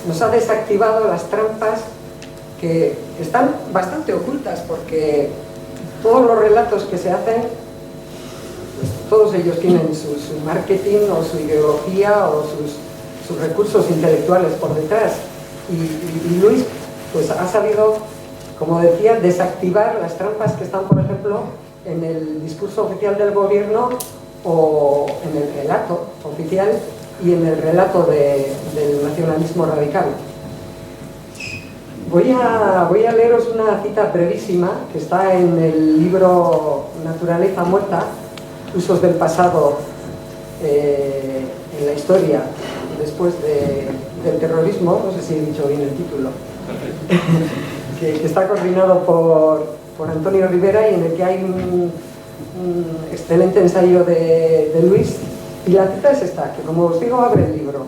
nos ha desactivado las trampas que están bastante ocultas, porque todos los relatos que se hacen, pues todos ellos tienen su marketing o su ideología o sus recursos intelectuales por detrás. Y Luis pues ha sabido, como decía, desactivar las trampas que están, por ejemplo, en el discurso oficial del gobierno o en el relato oficial y en el relato del nacionalismo radical. Voy a leeros una cita brevísima que está en el libro Naturaleza Muerta, Usos del pasado en la historia después del terrorismo, no sé si he dicho bien el título, que está coordinado por Antonio Rivera y en el que hay un excelente ensayo de Luis. Y la cita es esta, que como os digo, abre el libro.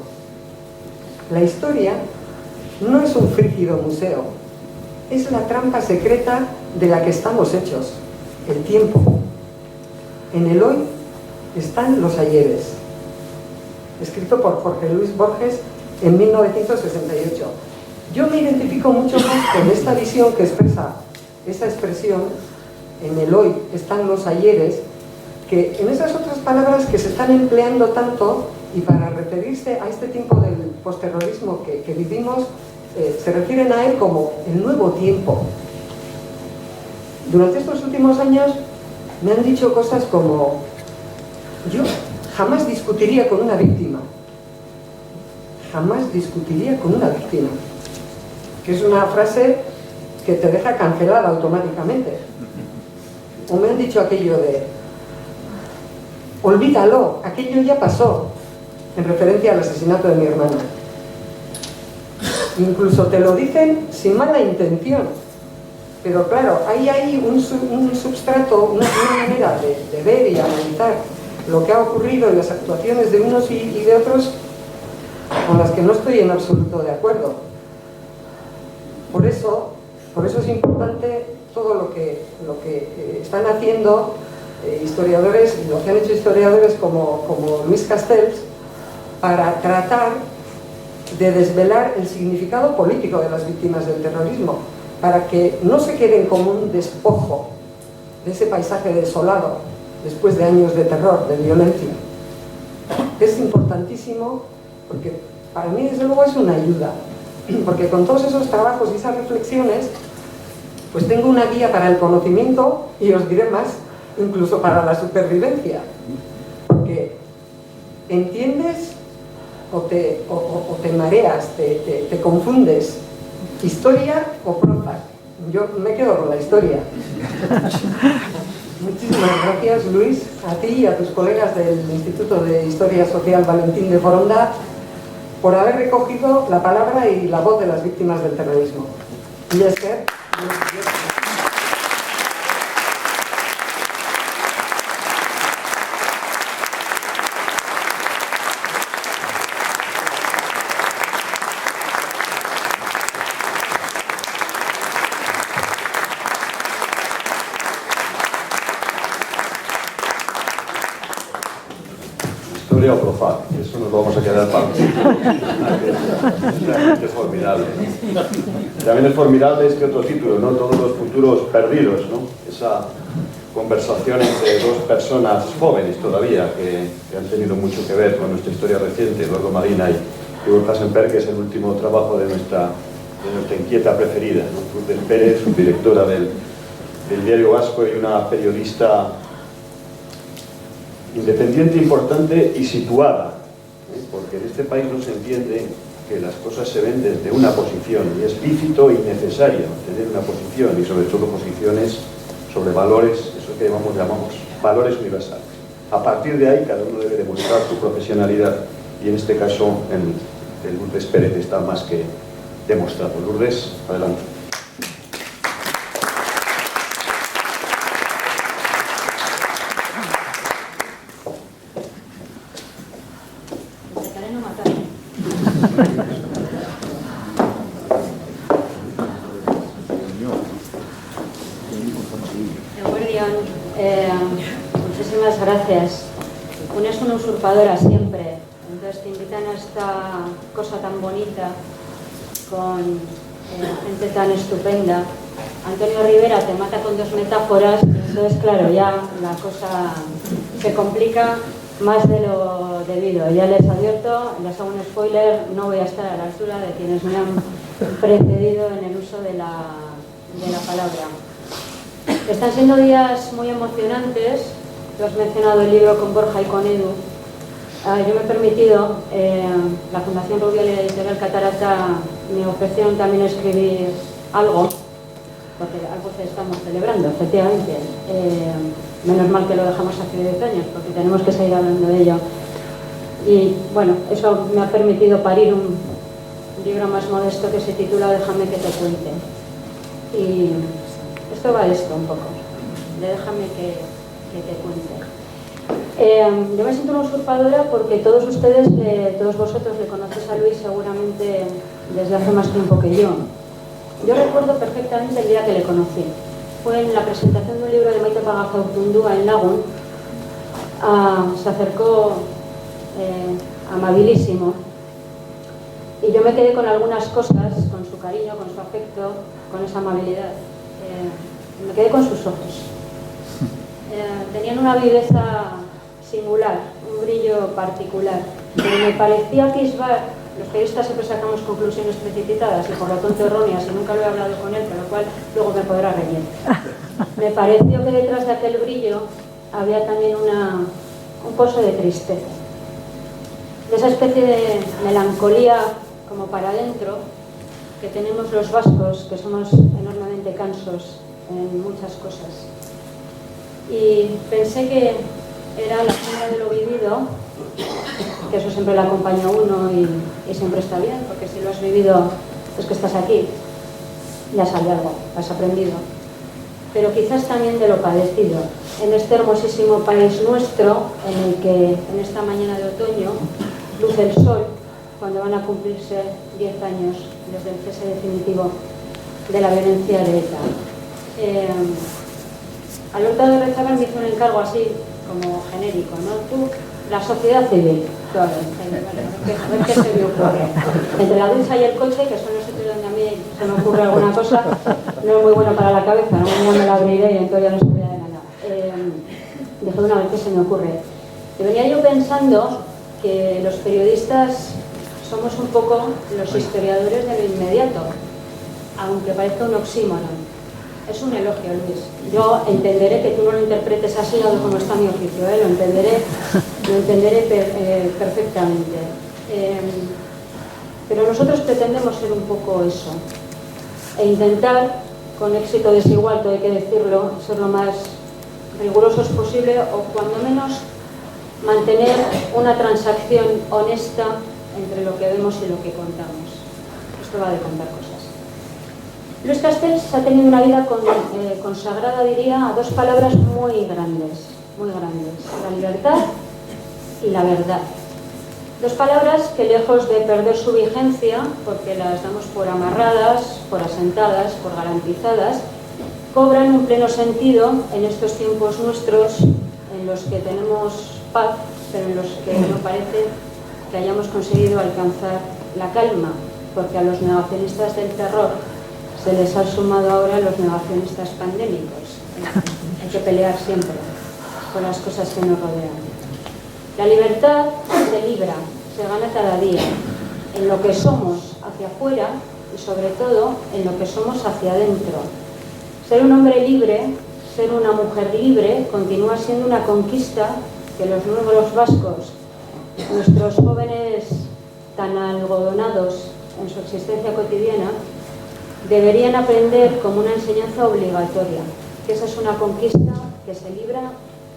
La historia no es un frígido museo, es la trampa secreta de la que estamos hechos, el tiempo. En el hoy están los ayeres. Escrito por Jorge Luis Borges en 1968. Yo me identifico mucho más con esta visión que expresa esa expresión, en el hoy están los ayeres, que en esas otras palabras que se están empleando tanto y para referirse a este tiempo del postterrorismo que vivimos, se refieren a él como el nuevo tiempo. Durante estos últimos años me han dicho cosas como: yo jamás discutiría con una víctima. Jamás discutiría con una víctima. Que es una frase que te deja cancelada automáticamente. O me han dicho aquello de: olvídalo, aquello ya pasó, en referencia al asesinato de mi hermana. Incluso te lo dicen sin mala intención, pero claro, ahí hay un substrato, una manera de ver y analizar lo que ha ocurrido en las actuaciones de unos y de otros con las que no estoy en absoluto de acuerdo. Por eso es importante todo lo que están haciendo historiadores, y lo que han hecho historiadores como Luis Castells, para tratar de desvelar el significado político de las víctimas del terrorismo, para que no se queden como un despojo de ese paisaje desolado después de años de terror, de violencia. Es importantísimo porque para mí desde luego es una ayuda, porque con todos esos trabajos y esas reflexiones pues tengo una guía para el conocimiento y os diré más, incluso para la supervivencia, porque entiendes o te mareas, te confundes, historia o proza. Yo me quedo con la historia. Muchísimas gracias, Luis, a ti y a tus colegas del Instituto de Historia Social Valentín de Foronda por haber recogido la palabra y la voz de las víctimas del terrorismo. Y Esther, historia o profano, eso nos lo vamos a quedar para es formidable. También es formidable este otro título, ¿no? Todos los futuros perdidos, ¿no? Esa conversación entre dos personas jóvenes todavía que han tenido mucho que ver con nuestra historia reciente, Eduardo Marina y Borja Semper, que es el último trabajo de nuestra inquieta preferida, ¿no? Lourdes Pérez, subdirectora del Diario Vasco y una periodista independiente, importante y situada, porque en este país no se entiende que las cosas se ven desde una posición, y es lícito y necesario tener una posición, y sobre todo posiciones sobre valores, eso que llamamos valores universales. A partir de ahí cada uno debe demostrar su profesionalidad, y en este caso el Lourdes Pérez está más que demostrado. Lourdes, adelante. Muchísimas gracias. Una es una usurpadora siempre, entonces te invitan a esta cosa tan bonita con gente tan estupenda. Antonio Rivera te mata con 2 metáforas, entonces claro, ya la cosa se complica más de lo debido. Ya les advierto, les hago un spoiler, no voy a estar a la altura de quienes me han precedido en el uso de la palabra. Están siendo días muy emocionantes. Tú has mencionado el libro con Borja y con Edu. Yo me he permitido, la Fundación Rubial y la Editorial Catarata me ofrecieron también escribir algo, porque algo estamos celebrando, efectivamente. Menos mal que lo dejamos hace 10 años, porque tenemos que seguir hablando de ello. Y bueno, eso me ha permitido parir un libro más modesto que se titula Déjame que te cuente. Y esto va de esto un poco, de déjame que te cuente. Yo me siento una usurpadora porque todos vosotros le conocéis a Luis seguramente desde hace más tiempo que yo. Yo recuerdo perfectamente el día que le conocí. Fue en la presentación de un libro de Maite Pagaza Urtundúa en Lagun. Se acercó amabilísimo y yo me quedé con algunas cosas, con su cariño, con su afecto, con esa amabilidad. Me quedé con sus ojos. Tenían una viveza singular, un brillo particular, pero me parecía atisbar. Los periodistas siempre sacamos conclusiones precipitadas y por lo tanto erróneas, y nunca lo he hablado con él, con lo cual luego me podrá reñir. Me pareció que detrás de aquel brillo había también un pozo de tristeza, de esa especie de melancolía como para adentro que tenemos los vascos, que somos enormemente cansos en muchas cosas. Y pensé que era la sombra de lo vivido, que eso siempre le acompaña a uno y siempre está bien, porque si lo has vivido es que estás aquí, ya sale algo, has aprendido. Pero quizás también de lo padecido, en este hermosísimo país nuestro, en el que en esta mañana de otoño luce el sol, cuando van a cumplirse 10 años desde el cese definitivo de la violencia de ETA. Alberto de Rechaval me hizo un encargo así, como genérico, ¿no? Tú, la sociedad civil, a ver qué se me ocurre. Entre la ducha y el coche, que son los sitios donde a mí se me ocurre alguna cosa, no es muy bueno para la cabeza, no me la abriré y entonces ya no se me da de nada. Dejé una vez que se me ocurre. Y venía yo pensando que los periodistas somos un poco los historiadores de lo inmediato, aunque parezca un oxímoron. Es un elogio, Luis. Yo entenderé que tú no lo interpretes así, no como está mi oficio, lo entenderé perfectamente. Pero nosotros pretendemos ser un poco eso, e intentar, con éxito desigual, todo hay que decirlo, ser lo más rigurosos posible, o cuando menos mantener una transacción honesta entre lo que vemos y lo que contamos. Esto va de contar cosas. Luis Castells ha tenido una vida consagrada, diría, a 2 palabras muy grandes, la libertad y la verdad. 2 palabras que, lejos de perder su vigencia, porque las damos por amarradas, por asentadas, por garantizadas, cobran un pleno sentido en estos tiempos nuestros en los que tenemos paz, pero en los que no parece que hayamos conseguido alcanzar la calma, porque a los negacionistas del terror se les ha sumado ahora los negacionistas pandémicos. Hay que pelear siempre por las cosas que nos rodean. La libertad se libra, se gana cada día, en lo que somos hacia afuera y sobre todo en lo que somos hacia adentro. Ser un hombre libre, ser una mujer libre, continúa siendo una conquista que los nuevos vascos, nuestros jóvenes tan algodonados en su existencia cotidiana, deberían aprender como una enseñanza obligatoria, que esa es una conquista que se libra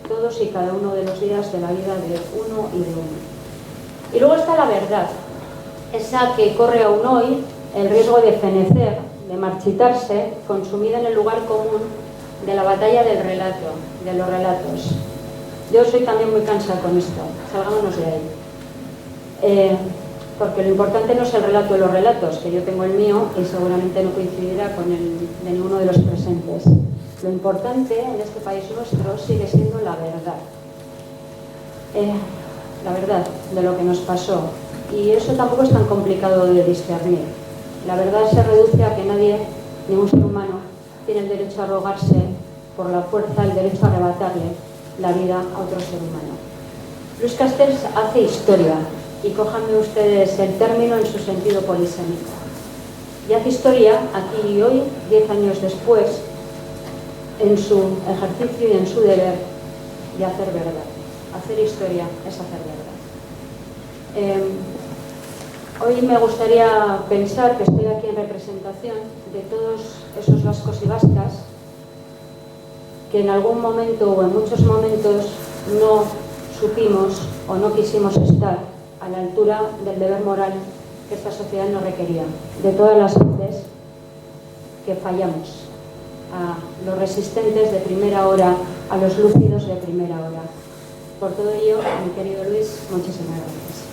todos y cada uno de los días de la vida de uno y de uno. Y luego está la verdad, esa que corre aún hoy el riesgo de fenecer, de marchitarse, consumida en el lugar común de la batalla del relato, de los relatos. Yo soy también muy cansada con esto, salgámonos de ahí. Porque lo importante no es el relato de los relatos, que yo tengo el mío y seguramente no coincidirá con el de ninguno de los presentes. Lo importante en este país nuestro sigue siendo la verdad. la verdad de lo que nos pasó. Y eso tampoco es tan complicado de discernir. La verdad se reduce a que nadie, ningún ser humano, tiene el derecho a arrogarse por la fuerza el derecho a arrebatarle la vida a otro ser humano. Luis Castells hace historia, y cójanme ustedes el término en su sentido polisémico. Y hace historia aquí y hoy, 10 años después, en su ejercicio y en su deber de hacer verdad. Hacer historia es hacer verdad. Hoy me gustaría pensar que estoy aquí en representación de todos esos vascos y vascas que en algún momento o en muchos momentos no supimos o no quisimos estar a la altura del deber moral que esta sociedad nos requería, de todas las veces que fallamos, a los resistentes de primera hora, a los lúcidos de primera hora. Por todo ello, mi querido Luis, muchísimas gracias.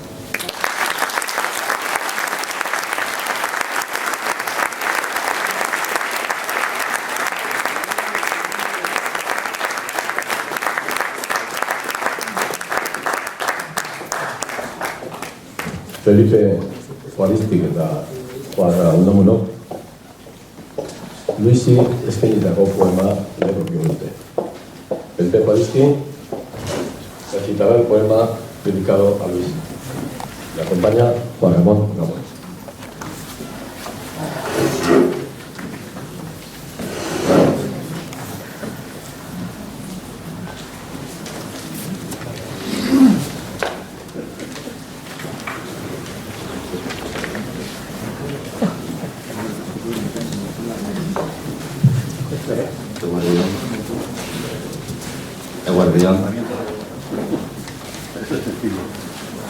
Felipe Juaristik eta Juan Unamunok Luisi eskainitako poema irakurriko dute. Felipe Juaristik recitará el poema dedicado a Luis. Le acompaña Juan Ramón Gamón.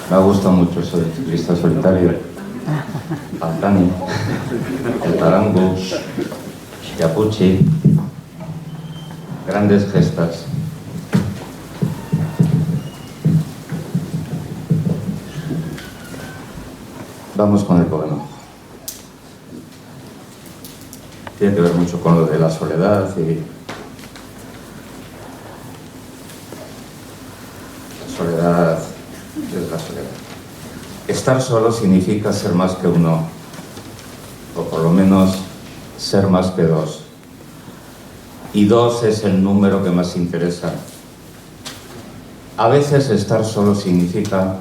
Me gusta mucho eso del ciclista solitario, Pantani, el Tarango, Yapuchi, grandes gestas. Vamos con el poema. Tiene que ver mucho con lo de la soledad y soledad es la soledad. Estar solo significa ser más que uno, o por lo menos ser más que dos. Y dos es el número que más interesa. A veces estar solo significa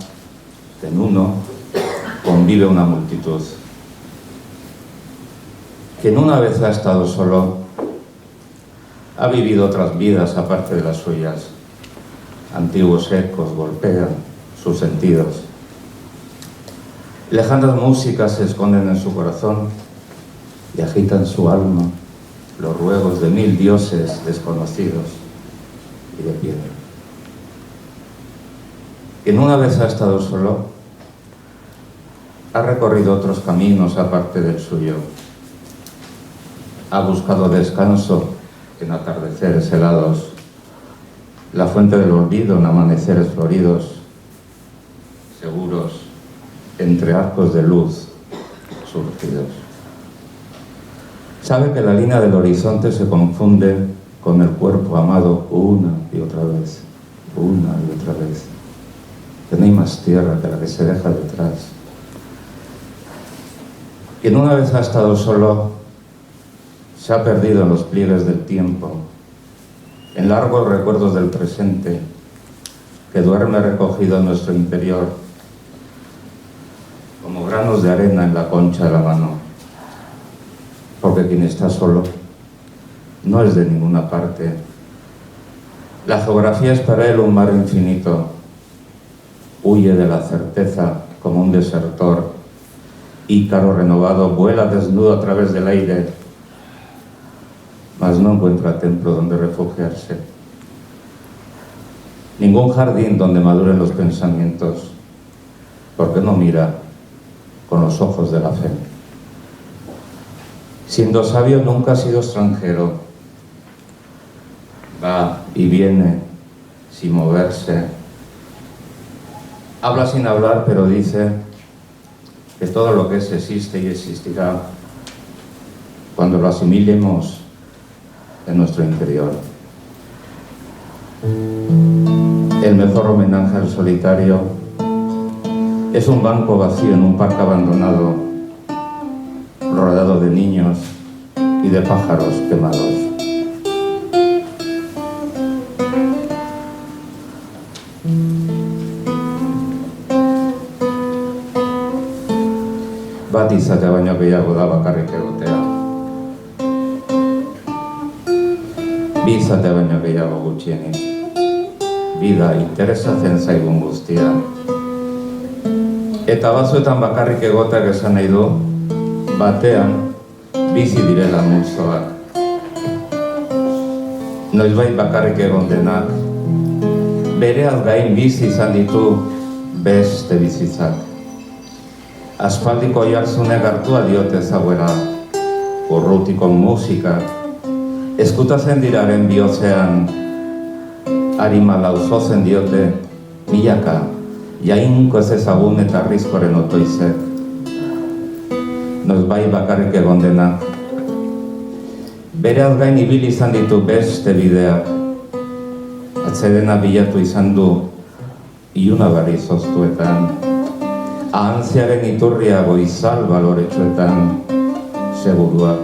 que en uno convive una multitud. Quien una vez ha estado solo ha vivido otras vidas aparte de las suyas. Antiguos ecos golpean sus sentidos. Lejanas músicas se esconden en su corazón y agitan su alma los ruegos de 1000 dioses desconocidos y de piedra. Quien una vez ha estado solo ha recorrido otros caminos aparte del suyo. Ha buscado descanso en atardeceres helados, la fuente del olvido en amaneceres floridos, seguros entre arcos de luz surgidos. Sabe que la línea del horizonte se confunde con el cuerpo amado una y otra vez, que no hay más tierra que la que se deja detrás. Quien una vez ha estado solo se ha perdido en los pliegues del tiempo, en largos recuerdos del presente que duerme recogido en nuestro interior como granos de arena en la concha de la mano, porque quien está solo no es de ninguna parte. La geografía es para él un mar infinito, huye de la certeza como un desertor. Ícaro renovado vuela desnudo a través del aire, mas no encuentra templo donde refugiarse, ningún jardín donde maduren los pensamientos, porque no mira con los ojos de la fe. Siendo sabio nunca ha sido extranjero, va y viene sin moverse, habla sin hablar, pero dice que todo lo que es existe y existirá cuando lo asimilemos en nuestro interior. El mejor homenaje al solitario es un banco vacío en un parque abandonado, rodeado de niños y de pájaros quemados. Bat izatea baino gehiago da bakarrik egotea. Bi izatea baino gehiago gutxienik. Bida interesatzen zaigun guztia. Eta batzuetan bakarrik egoteak esan nahi du, batean bizi direla multzoak. Noizbait bakarrik egon denak, bereaz gain bizi izan ditu beste bizitzak. Aspaldiko oihartzunek hartua diote ezaguera, urrutiko musika, eskutatzen diraren bihotzean, arima lauzotzen diote milaka, jainko ez ezagun eta arrizkoren otoizek. Noizbait bakarrik egon denak, bereaz gain ibili izan ditu beste bideak, atsedena bilatu izan du ilunabarri zoztuetan, ahantziaren iturria goizal baloretsuetan, seguruak,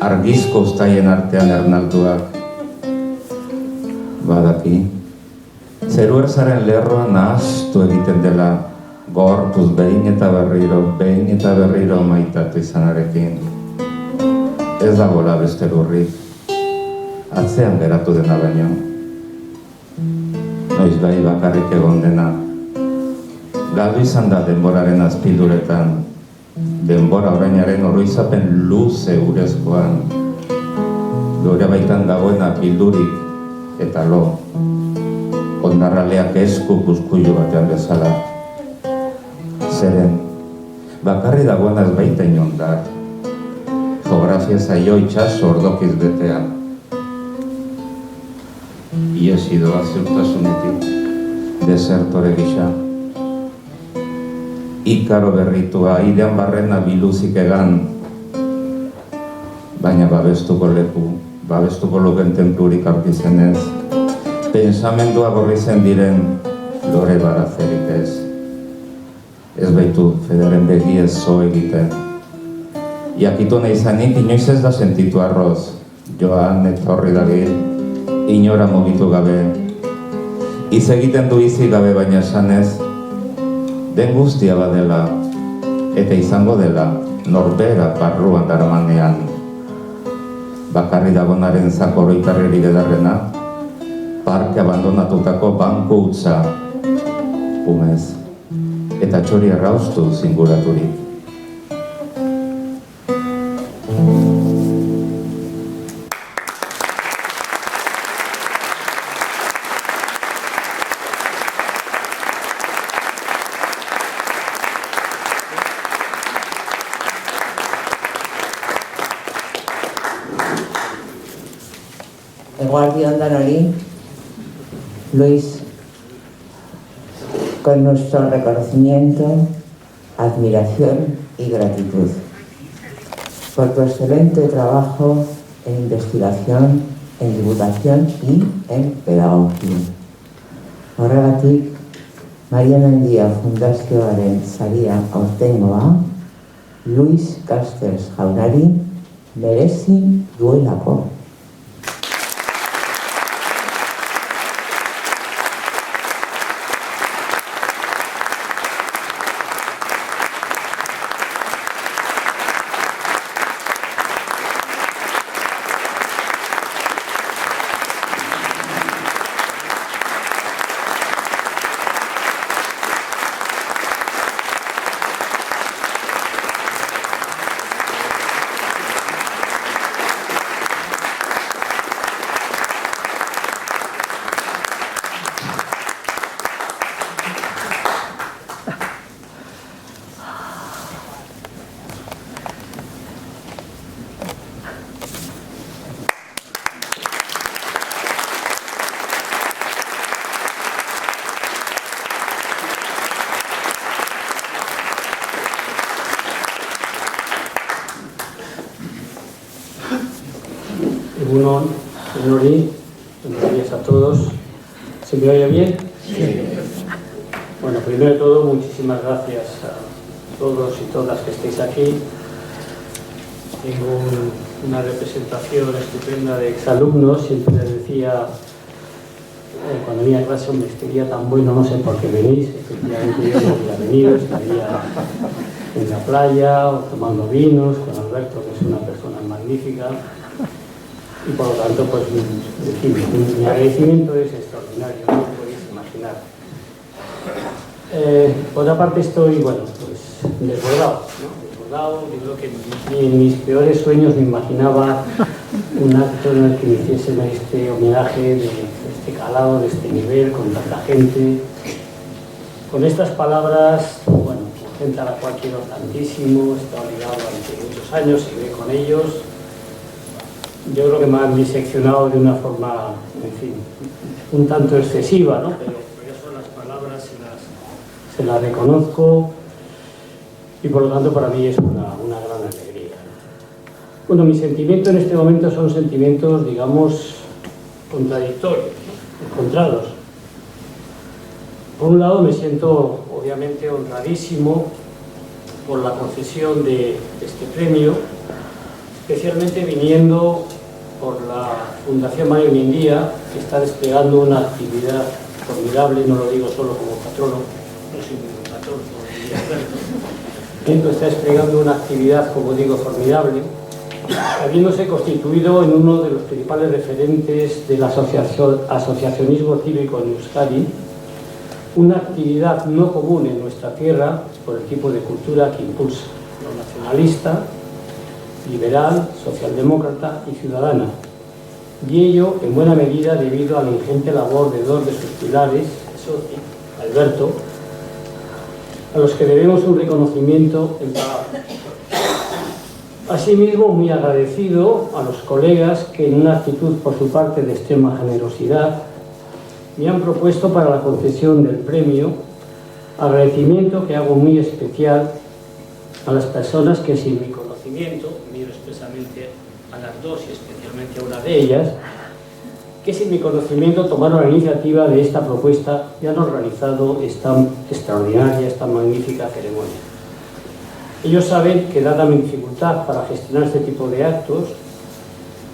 argizko uztaien artean ernalduak. Badaki, zeru erzaren lerroa nahastu egiten dela, gorpuz behin eta berriro maitatu izanarekin. Ez dagoela beste lurrik, atzean geratu dena baino. Noizbait bakarrik egon dena, galdu izan da denboraren azpilduretan, denbora orainaren oroizapen luze urezkoan, gure baitan dagoena bildurik eta lo, ondarraleak esku puzkuilu batean bezala. Zeren, bakarri dagoena ez baita inondar, geografia zaio itxaso ordokiz betean. Iesi doa ziurtasunetik, desertore gisa. Ikaro berritua, airean barrena biluzik egan, baina babestuko luken tenplurik aurkizenez, pensamendua gorri zen diren lore baratzerik ez. Ez baitu federen begiez zo egiten. Jakitu nahi izanik inoiz ez da sentitu arroz, joan eta horri dagil, inora mugitu gabe. Iz egiten du izi gabe baina esanez, den guztia badela, eta izango dela, norbera barruan daramanean. Bakarri dagonaren zako oroitarririk edarrena, parke abandonatutako banku utza, umez, eta txori erraustu zinguraturik. Eguardi Ondanari, Luis, con nuestro reconocimiento, admiración y gratitud por tu excelente trabajo en investigación, en divulgación y en pedagogía. Horregatik, Maria Mendia Fundazioaren saria aurtengoa, Luis Castells jaunari merezi duelako. Buenos días a todos. ¿Se me oye bien? Sí. Bueno, primero de todo, muchísimas gracias a todos y todas que estéis aquí. Tengo una representación estupenda de exalumnos. Siempre les decía, cuando venía a clase, hombre, estaría tan bueno, no sé por qué venís. Efectivamente, yo no hubiera venido, estaría en la playa o tomando vinos con Alberto, que es una persona magnífica. Y por lo tanto, pues, mi agradecimiento es extraordinario, no lo podéis imaginar. Por otra parte, estoy, bueno, pues, desbordado, ¿no? Desbordado. Yo creo que ni en mis peores sueños me imaginaba un acto en el que me hiciesen este homenaje de este calado, de este nivel, con tanta gente, con estas palabras, bueno, gente a la cual quiero tantísimo, he estado ligado durante muchos años, seguiré con ellos. Yo creo que me han diseccionado de una forma, en fin, un tanto excesiva, ¿no? Pero ya son las palabras, se las reconozco y por lo tanto para mí es una gran alegría. Bueno, mis sentimientos en este momento son sentimientos, digamos, contradictorios, ¿no? Encontrados. Por un lado me siento obviamente honradísimo por la concesión de este premio, especialmente viniendo por la Fundación Mario Mindía, que está desplegando una actividad formidable, no lo digo solo como patrono, no soy ningún patrono, está desplegando una actividad, como digo, formidable, habiéndose constituido en uno de los principales referentes del asociacionismo cívico en Euskadi, una actividad no común en nuestra tierra por el tipo de cultura que impulsa, lo nacionalista, liberal, socialdemócrata y ciudadana, y ello en buena medida debido a la ingente labor de dos de sus pilares, Soti, Alberto, a los que debemos un reconocimiento en palabras. Asimismo, muy agradecido a los colegas que en una actitud por su parte de extrema generosidad me han propuesto para la concesión del premio, agradecimiento que hago muy especial a las personas que sin mi conocimiento, miro expresamente a las dos y especialmente a una de ellas, que sin mi conocimiento tomaron la iniciativa de esta propuesta y han organizado esta extraordinaria, esta magnífica ceremonia. Ellos saben que, dada mi dificultad para gestionar este tipo de actos,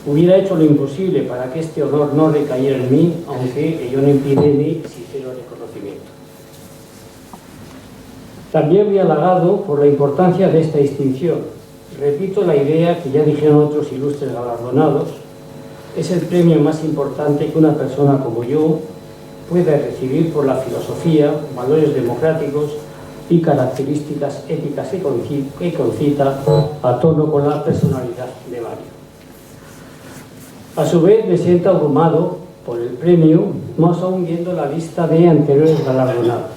hubiera hecho lo imposible para que este honor no recayera en mí, aunque ello no impide mi sincero reconocimiento. También me he halagado por la importancia de esta distinción. Repito la idea que ya dijeron otros ilustres galardonados: es el premio más importante que una persona como yo puede recibir por la filosofía, valores democráticos y características éticas que concita a tono con la personalidad de Mario. A su vez me siento abrumado por el premio, más aún viendo la lista de anteriores galardonados,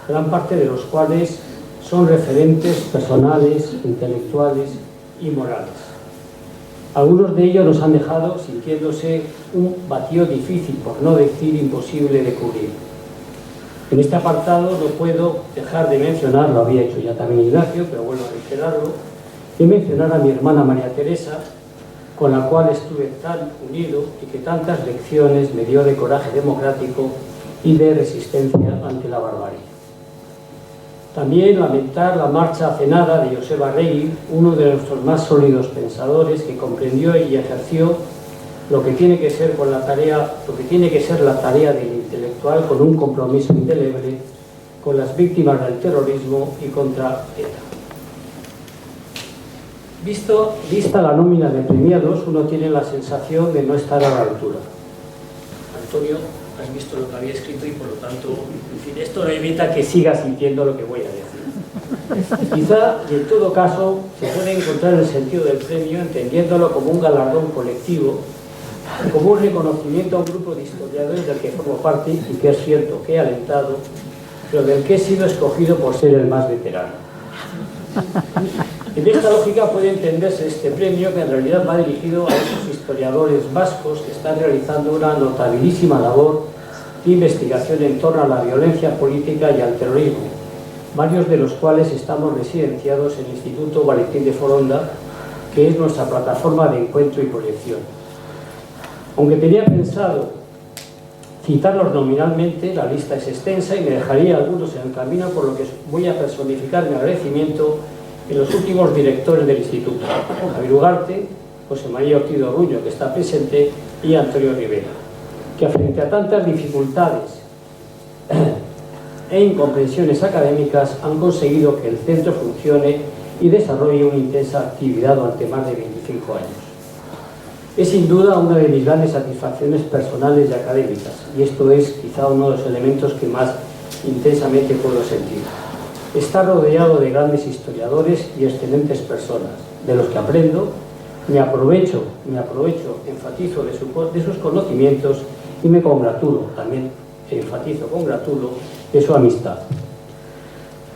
gran parte de los cuales son referentes personales, intelectuales y morales. Algunos de ellos nos han dejado sintiéndose un vacío difícil, por no decir imposible de cubrir. En este apartado no puedo dejar de mencionar, lo había hecho ya también Ignacio, pero vuelvo a reiterarlo, y mencionar a mi hermana María Teresa, con la cual estuve tan unido y que tantas lecciones me dio de coraje democrático y de resistencia ante la barbarie. También lamentar la marcha acenada de Joseba Arregui, uno de nuestros más sólidos pensadores, que comprendió y ejerció lo que tiene que ser la tarea del intelectual, con un compromiso indeleble con las víctimas del terrorismo y contra ETA. Vista la nómina de premiados, uno tiene la sensación de no estar a la altura. Antonio, has visto lo que había escrito y por lo tanto, en fin, esto no evita que siga sintiendo lo que voy a decir. Quizá, y en todo caso, se puede encontrar el sentido del premio entendiéndolo como un galardón colectivo, como un reconocimiento a un grupo de historiadores del que formo parte y que es cierto que he alentado, pero del que he sido escogido por ser el más veterano. En esta lógica puede entenderse este premio, que en realidad va dirigido a esos historiadores vascos que están realizando una notabilísima labor de investigación en torno a la violencia política y al terrorismo, varios de los cuales estamos residenciados en el Instituto Valentín de Foronda, que es nuestra plataforma de encuentro y proyección. Aunque tenía pensado citarlos nominalmente, la lista es extensa y me dejaría algunos en el camino, por lo que voy a personificar mi agradecimiento en los últimos directores del Instituto: Javier Ugarte, José María Ortiz de Orruño, que está presente, y Antonio Rivera, que frente a tantas dificultades e incomprensiones académicas han conseguido que el centro funcione y desarrolle una intensa actividad durante más de 25 años. Es sin duda una de mis grandes satisfacciones personales y académicas, y esto es quizá uno de los elementos que más intensamente puedo sentir. Estar rodeado de grandes historiadores y excelentes personas, de los que aprendo, me aprovecho, enfatizo de sus conocimientos y me congratulo, también enfatizo, congratulo de su amistad.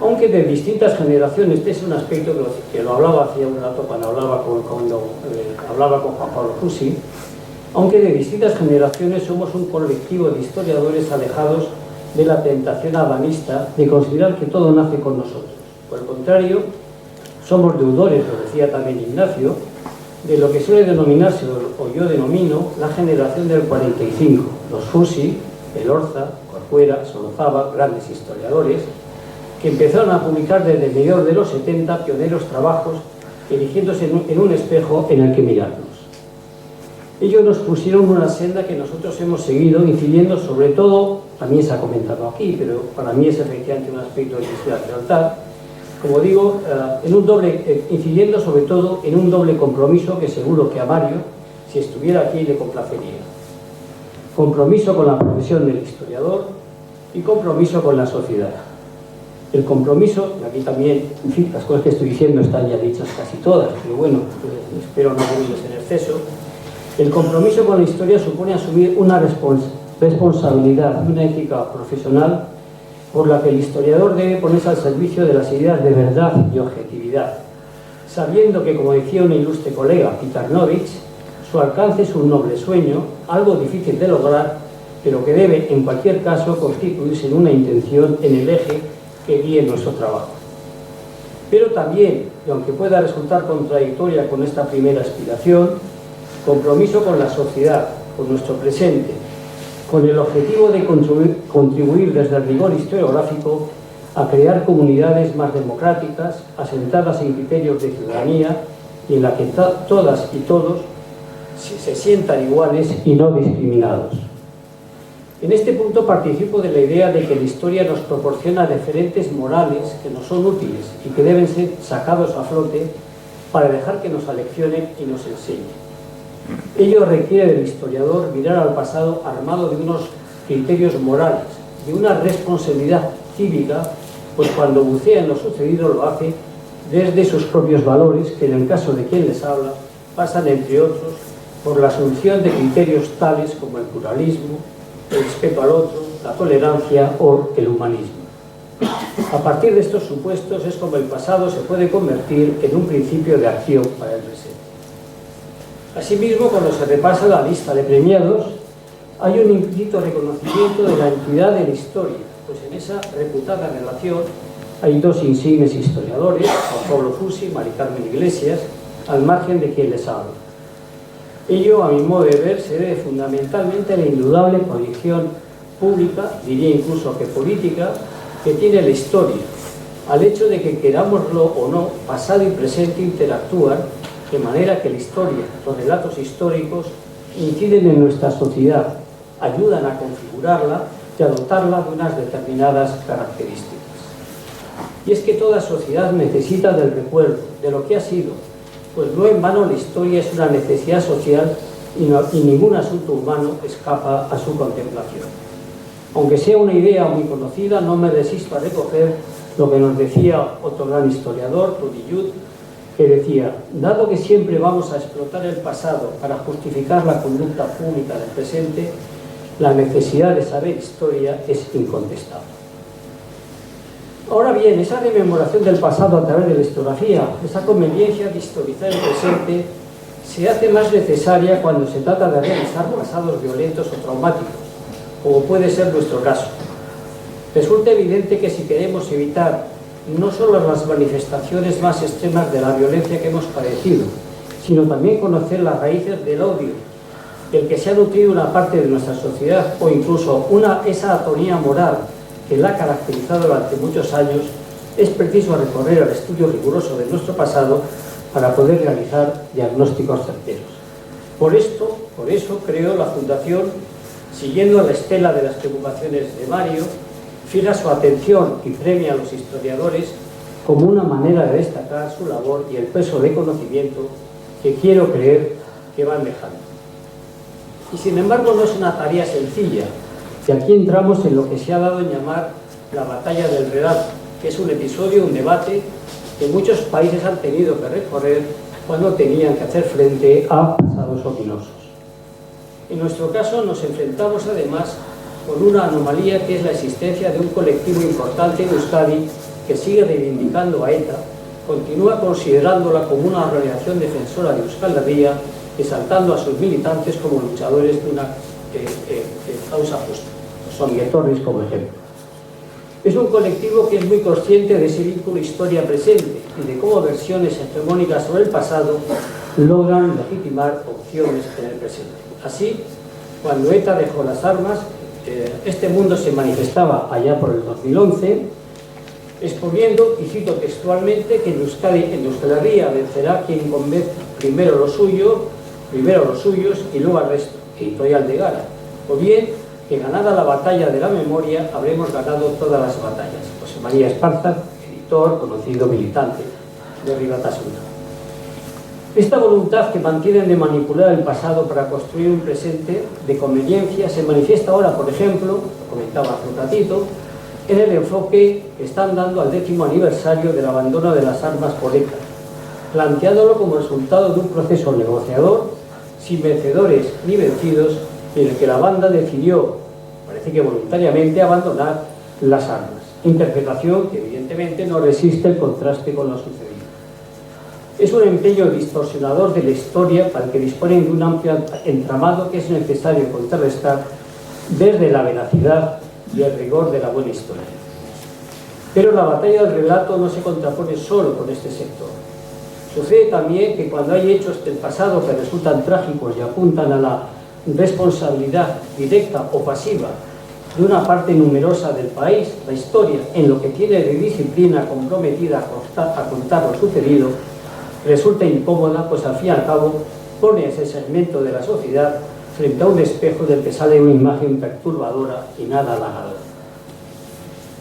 Aunque de distintas generaciones, este es un aspecto que lo hablaba hacía un rato cuando hablaba con Juan Pablo Fusi, aunque de distintas generaciones somos un colectivo de historiadores alejados de la tentación adanista de considerar que todo nace con nosotros. Por el contrario, somos deudores, lo decía también Ignacio, de lo que suele denominarse, o yo denomino, la generación del 45, los Fusi, Elorza, Corcuera, Solozábal, grandes historiadores, que empezaron a publicar desde mediados de los 70 pioneros trabajos, erigiéndose en un espejo en el que mirarnos. Ellos nos pusieron una senda que nosotros hemos seguido, incidiendo sobre todo, también se ha comentado aquí, pero para mí es efectivamente un aspecto que quisiera resaltar, como digo, incidiendo sobre todo en un doble compromiso que seguro que a Mario, si estuviera aquí, le complacería. Compromiso con la profesión del historiador y compromiso con la sociedad. El compromiso, y aquí también, en fin, las cosas que estoy diciendo están ya dichas casi todas, pero bueno, espero no aburrirles en exceso. El compromiso con la historia supone asumir una responsabilidad y una ética profesional por la que el historiador debe ponerse al servicio de las ideas de verdad y objetividad, sabiendo que, como decía un ilustre colega, Peter Novich, su alcance es un noble sueño, algo difícil de lograr, pero que debe, en cualquier caso, constituirse en una intención en el eje que guíe nuestro trabajo. Pero también, y aunque pueda resultar contradictoria con esta primera aspiración, compromiso con la sociedad, con nuestro presente, con el objetivo de contribuir desde el rigor historiográfico a crear comunidades más democráticas, asentadas en criterios de ciudadanía y en la que todas y todos se sientan iguales y no discriminados. En este punto participo de la idea de que la historia nos proporciona referentes morales que nos son útiles y que deben ser sacados a flote para dejar que nos aleccionen y nos enseñen. Ello requiere del historiador mirar al pasado armado de unos criterios morales, de una responsabilidad cívica, pues cuando bucea en lo sucedido lo hace desde sus propios valores, que en el caso de quien les habla pasan, entre otros, por la asunción de criterios tales como el pluralismo, el respeto al otro, la tolerancia o el humanismo. A partir de estos supuestos es como el pasado se puede convertir en un principio de acción para el presente. Asimismo, cuando se repasa la lista de premiados, hay un implícito reconocimiento de la entidad de la historia, pues en esa reputada relación hay dos insignes historiadores, Juan Pablo Fusi y Mari Carmen Iglesias, al margen de quien les habla. Ello, a mi modo de ver, se debe fundamentalmente a la indudable proyección pública, diría incluso que política, que tiene la historia, al hecho de que, querámoslo o no, pasado y presente interactúan, de manera que la historia, los relatos históricos, inciden en nuestra sociedad, ayudan a configurarla y a dotarla de unas determinadas características. Y es que toda sociedad necesita del recuerdo, de lo que ha sido, pues no en vano la historia es una necesidad social y ningún asunto humano escapa a su contemplación. Aunque sea una idea muy conocida, no me resisto a recoger lo que nos decía otro gran historiador, Tudijut, que decía: dado que siempre vamos a explotar el pasado para justificar la conducta pública del presente, la necesidad de saber historia es incontestable. Ahora bien, esa rememoración del pasado a través de la historiografía, esa conveniencia de historizar el presente, se hace más necesaria cuando se trata de revisar pasados violentos o traumáticos, como puede ser nuestro caso. Resulta evidente que si queremos evitar no solo las manifestaciones más extremas de la violencia que hemos padecido, sino también conocer las raíces del odio del que se ha nutrido una parte de nuestra sociedad, o incluso esa atonía moral que la ha caracterizado durante muchos años, es preciso recorrer el estudio riguroso de nuestro pasado para poder realizar diagnósticos certeros. Por eso creo la Fundación, siguiendo la estela de las preocupaciones de Mario, fija su atención y premia a los historiadores como una manera de destacar su labor y el peso de conocimiento que quiero creer que van dejando. Y sin embargo no es una tarea sencilla, y aquí entramos en lo que se ha dado en llamar la batalla del relato, que es un episodio, un debate que muchos países han tenido que recorrer cuando tenían que hacer frente a pasados ominosos. En nuestro caso nos enfrentamos además con una anomalía que es la existencia de un colectivo importante en Euskadi que sigue reivindicando a ETA, continúa considerándola como una organización defensora de Euskal Herria, exaltando a sus militantes como luchadores de una causa justa. Son Ongi como ejemplo. Es un colectivo que es muy consciente de ese vínculo historia-presente y de cómo versiones hegemónicas sobre el pasado logran legitimar opciones en el presente. Así, cuando ETA dejó las armas, este mundo se manifestaba allá por el 2011, exponiendo, y cito textualmente, que en Euskal Herria vencerá quien convence primero los suyos y luego al resto, editorial de Gara. O bien, que ganada la batalla de la memoria, habremos ganado todas las batallas. José María Esparza, editor, conocido militante de Ribatasuna. Esta voluntad que mantienen de manipular el pasado para construir un presente de conveniencia se manifiesta ahora, por ejemplo, lo comentaba hace un ratito, en el enfoque que están dando al 10º aniversario del abandono de las armas por ETA, planteándolo como resultado de un proceso negociador sin vencedores ni vencidos, en el que la banda decidió, parece que voluntariamente, abandonar las armas. Interpretación que evidentemente no resiste el contraste con lo sucedido. Es un empeño distorsionador de la historia para el que disponen de un amplio entramado que es necesario contrarrestar desde la veracidad y el rigor de la buena historia. Pero la batalla del relato no se contrapone solo con este sector. Sucede también que cuando hay hechos del pasado que resultan trágicos y apuntan a la responsabilidad directa o pasiva de una parte numerosa del país, la historia, en lo que tiene de disciplina comprometida a contar lo sucedido, resulta incómoda, pues al fin y al cabo pone a ese segmento de la sociedad frente a un espejo del que sale una imagen perturbadora y nada halagadora.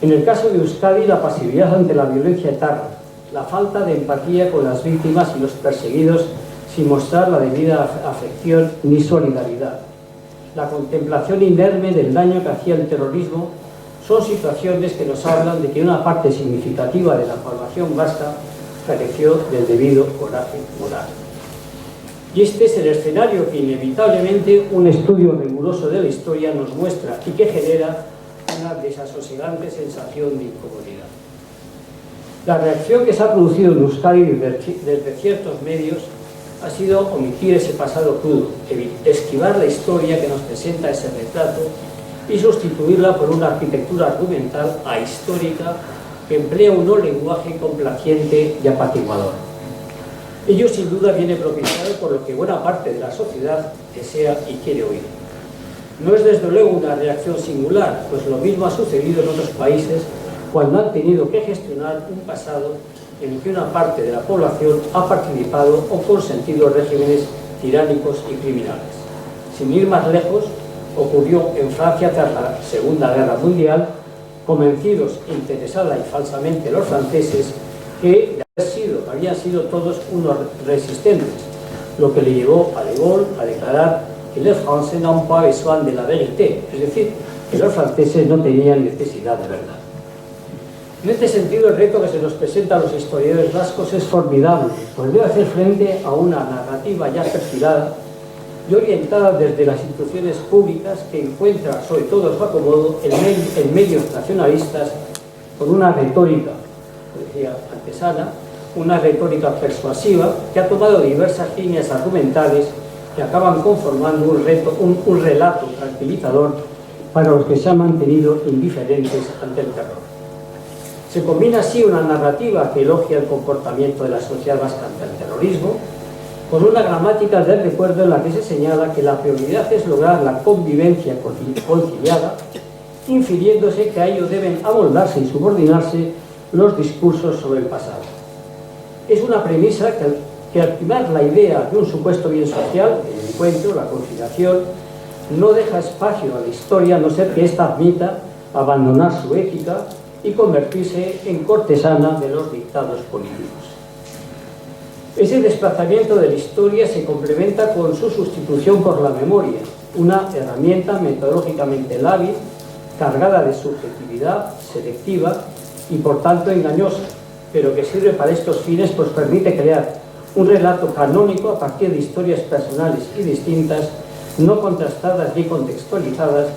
En el caso de Euskadi, la pasividad ante la violencia etarra, la falta de empatía con las víctimas y los perseguidos sin mostrar la debida afección ni solidaridad, la contemplación inerme del daño que hacía el terrorismo, son situaciones que nos hablan de que una parte significativa de la población vasca careció del debido coraje moral. Y este es el escenario que inevitablemente un estudio riguroso de la historia nos muestra y que genera una desasosegante sensación de incomodidad. La reacción que se ha producido en Euskadi desde ciertos medios ha sido omitir ese pasado crudo, esquivar la historia que nos presenta ese retrato y sustituirla por una arquitectura argumental ahistórica que emplea un lenguaje complaciente y apaciguador. Ello sin duda viene propiciado por lo que buena parte de la sociedad desea y quiere oír. No es desde luego una reacción singular, pues lo mismo ha sucedido en otros países cuando han tenido que gestionar un pasado en el que una parte de la población ha participado o consentido regímenes tiránicos y criminales. Sin ir más lejos, ocurrió en Francia tras la Segunda Guerra Mundial, convencidos interesada y falsamente los franceses que habían sido todos unos resistentes, lo que le llevó a De Gaulle a declarar que les Français n'ont pas besoin de la vérité, es decir, que los franceses no tenían necesidad de verdad. En este sentido, el reto que se nos presenta a los historiadores vascos es formidable, pues debe hacer frente a una narrativa ya perfilada y orientada desde las instituciones públicas que encuentra, sobre todo su acomodo, en medios nacionalistas con una retórica, decía antesana, una retórica persuasiva que ha tomado diversas líneas argumentales que acaban conformando un relato tranquilizador para los que se han mantenido indiferentes ante el terror. Se combina así una narrativa que elogia el comportamiento de la sociedad vasca ante el terrorismo, con una gramática del recuerdo en la que se señala que la prioridad es lograr la convivencia conciliada, infiriéndose que a ello deben amoldarse y subordinarse los discursos sobre el pasado. Es una premisa que al primar la idea de un supuesto bien social, el encuentro, la conciliación, no deja espacio a la historia a no ser que ésta admita abandonar su ética y convertirse en cortesana de los dictados políticos. Ese desplazamiento de la historia se complementa con su sustitución por la memoria, una herramienta metodológicamente lábil, cargada de subjetividad, selectiva y por tanto engañosa, pero que sirve para estos fines, pues permite crear un relato canónico a partir de historias personales y distintas, no contrastadas ni contextualizadas,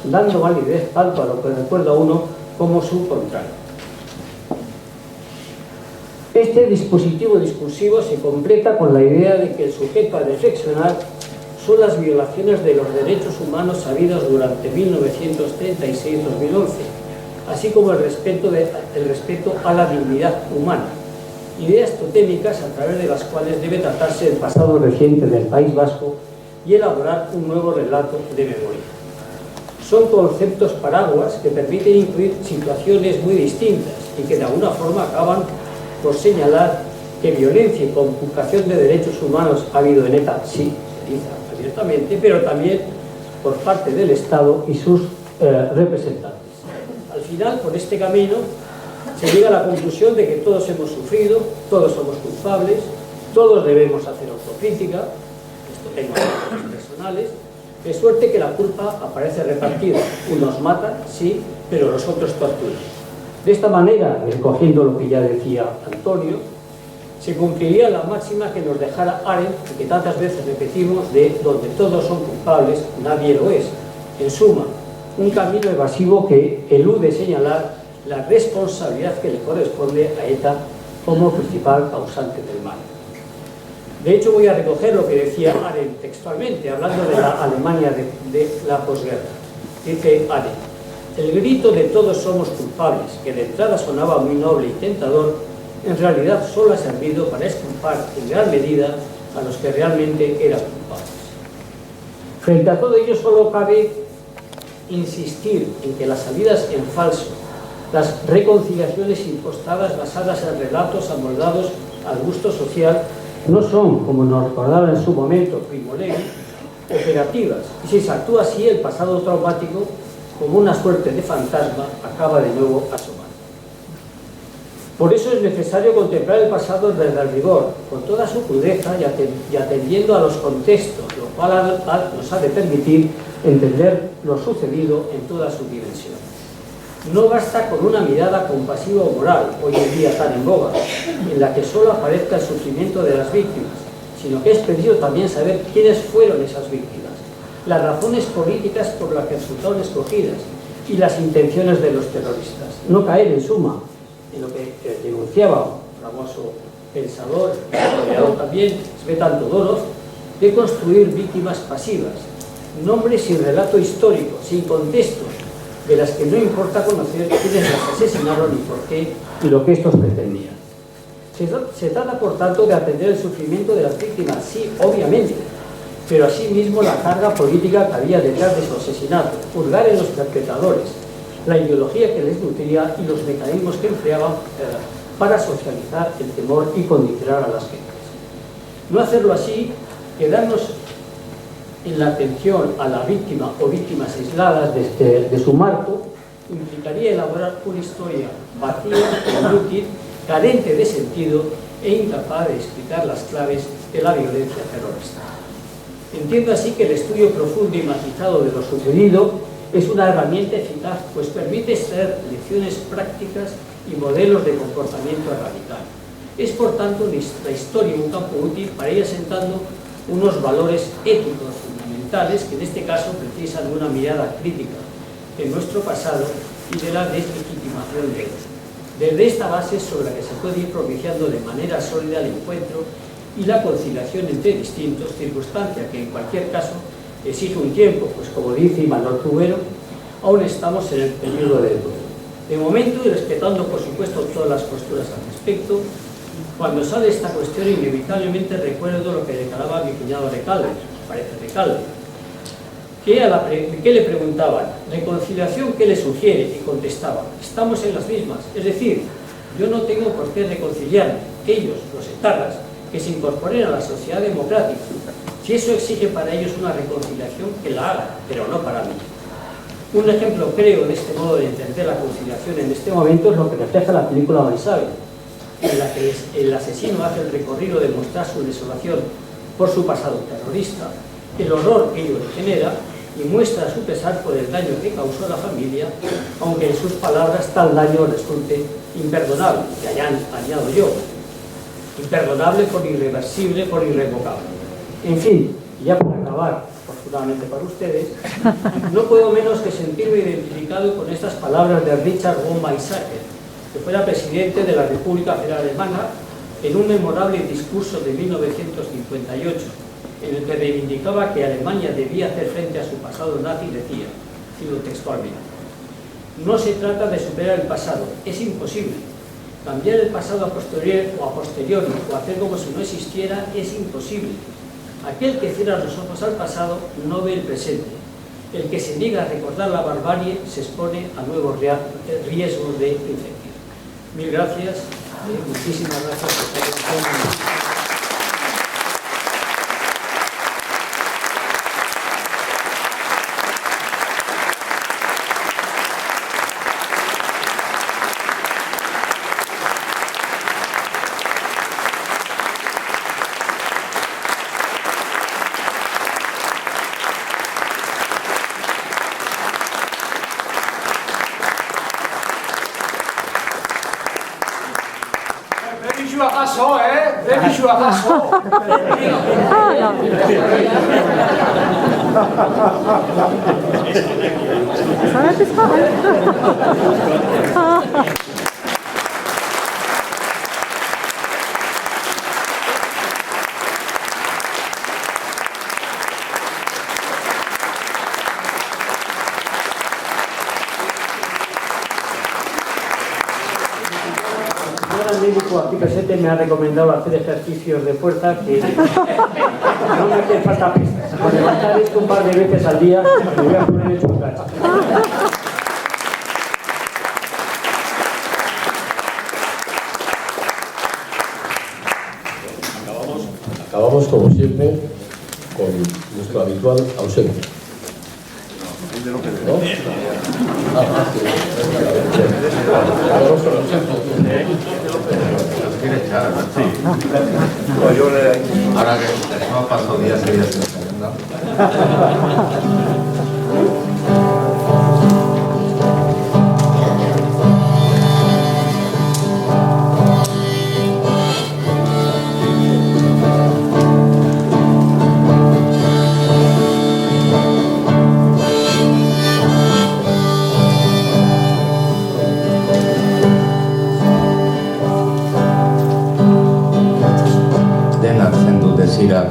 dando validez tanto a lo que recuerda uno como su contrario. Este dispositivo discursivo se completa con la idea de que el sujeto a reflexionar son las violaciones de los derechos humanos sabidas durante 1936-2011, así como el respeto a la dignidad humana, ideas totémicas a través de las cuales debe tratarse el pasado reciente del País Vasco y elaborar un nuevo relato de memoria. Son conceptos paraguas que permiten incluir situaciones muy distintas y que de alguna forma acaban por señalar que violencia y conculcación de derechos humanos ha habido en ETA, sí, se dice abiertamente, pero también por parte del Estado y sus representantes. Al final, por este camino, se llega a la conclusión de que todos hemos sufrido, todos somos culpables, todos debemos hacer autocrítica, esto tengo razones personales, de suerte que la culpa aparece repartida. Unos matan, sí, pero los otros torturan. De esta manera, recogiendo lo que ya decía Antonio, se cumpliría la máxima que nos dejara Arendt y que tantas veces repetimos de donde todos son culpables, nadie lo es. En suma, un camino evasivo que elude señalar la responsabilidad que le corresponde a ETA como principal causante del mal. De hecho, voy a recoger lo que decía Arendt textualmente, hablando de la Alemania de la posguerra. Dice Arendt: el grito de todos somos culpables, que de entrada sonaba muy noble y tentador, en realidad solo ha servido para exculpar en gran medida a los que realmente eran culpables. Frente a todo ello, solo cabe insistir en que las salidas en falso, las reconciliaciones impostadas basadas en relatos amoldados al gusto social, no son, como nos recordaba en su momento Primo Levi, operativas, y si se actúa así, el pasado traumático, como una suerte de fantasma, acaba de nuevo asomando. Por eso es necesario contemplar el pasado desde el rigor, con toda su crudeza y atendiendo a los contextos, lo cual nos ha de permitir entender lo sucedido en toda su dimensión. No basta con una mirada compasiva o moral, hoy en día tan en boga, en la que solo aparezca el sufrimiento de las víctimas, sino que es preciso también saber quiénes fueron esas víctimas, las razones políticas por las que resultaron escogidas y las intenciones de los terroristas. No caer, en suma, en lo que denunciaba un famoso pensador, historiador también, Svetan Todorov, de construir víctimas pasivas, nombres sin relato histórico, sin contexto, de las que no importa conocer quiénes las asesinaron y por qué y lo que estos pretendían. Se trata, por tanto, de atender el sufrimiento de las víctimas, sí, obviamente, pero asimismo la carga política que había detrás de su asesinato, hurgar en los perpetradores, la ideología que les nutría y los mecanismos que empleaban para socializar el temor y condicionar a las gentes. No hacerlo así, quedarnos en la atención a la víctima o víctimas aisladas de su marco, implicaría elaborar una historia vacía, inútil, carente de sentido e incapaz de explicar las claves de la violencia terrorista. Entiendo así que el estudio profundo y matizado de lo sucedido es una herramienta eficaz, pues permite extraer lecciones prácticas y modelos de comportamiento radical. Es, por tanto, la historia un campo útil para ir asentando unos valores éticos fundamentales que en este caso precisan de una mirada crítica de nuestro pasado y de la deslegitimación de él. Desde esta base sobre la que se puede ir propiciando de manera sólida el encuentro y la conciliación entre distintos, circunstancia que en cualquier caso exige un tiempo, pues como dice Imanol Cubero, aún estamos en el periodo del duelo. De momento, y respetando por supuesto todas las posturas al respecto, Cuando sale esta cuestión, inevitablemente recuerdo lo que declaraba mi cuñado Recalde, parece Recalde, que le preguntaban, ¿reconciliación qué le sugiere? Y contestaba, estamos en las mismas, es decir, yo no tengo por qué reconciliarme, ellos, los etarras, que se incorporen a la sociedad democrática. Si eso exige para ellos una reconciliación, que la hagan, pero no para mí. Un ejemplo, creo, de este modo de entender la conciliación en este momento es lo que refleja la película Maisave, en la que el asesino hace el recorrido de mostrar su desolación por su pasado terrorista, el horror que ello le genera, y muestra su pesar por el daño que causó a la familia, aunque en sus palabras tal daño resulte imperdonable, y añado yo, imperdonable por irreversible, por irrevocable. En fin, ya para acabar, afortunadamente para ustedes, no puedo menos que sentirme identificado con estas palabras de Richard von Weizsäcker, que fuera presidente de la República Federal Alemana, en un memorable discurso de 1958, en el que reivindicaba que Alemania debía hacer frente a su pasado nazi, decía, cito textualmente, no se trata de superar el pasado, es imposible. Cambiar el pasado a posteriori o hacer como si no existiera es imposible. Aquel que cierra los ojos al pasado no ve el presente. El que se niega a recordar la barbarie se expone a nuevos riesgos de infección. Mil gracias, muchísimas gracias por estar aquí. El médico aquí presente me ha recomendado hacer ejercicios de fuerza que no me hacen falta pistas. Con levantar esto un par de veces al día me voy a poner hecho un gato. Acabamos como siempre con nuestro habitual ausente. ¿No? Ahora que no paso días y días, ¿no? Desirak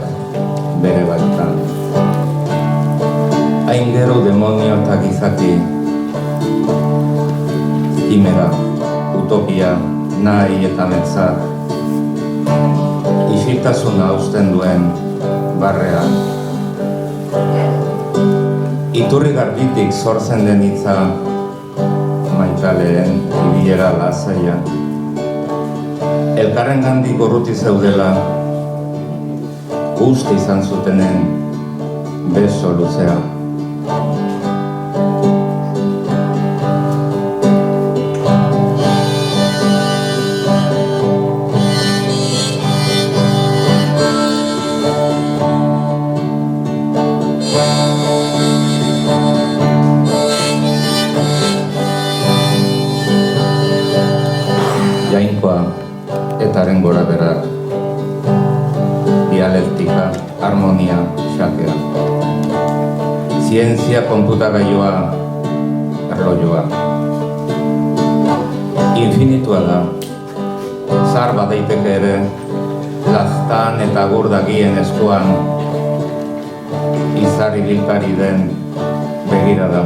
bere baitan. Hain gero demonio eta gizaki, kimera, utopia, nahi eta metzak, isiltasuna uzten duen barrean. Iturri garbitik sortzen den hitza maitaleen ibilera lasaia. Elkarren gandik urruti zeudela, uste izan zutenen beso luzea. Jainkoa etaren gora berak, dialektika, harmonia, xakea. Zientzia konputagailoa, erlojoa. Infinitua da, zar badaiteke ere, laztan eta gurdagien eskuan, izar ibilkari den begirada.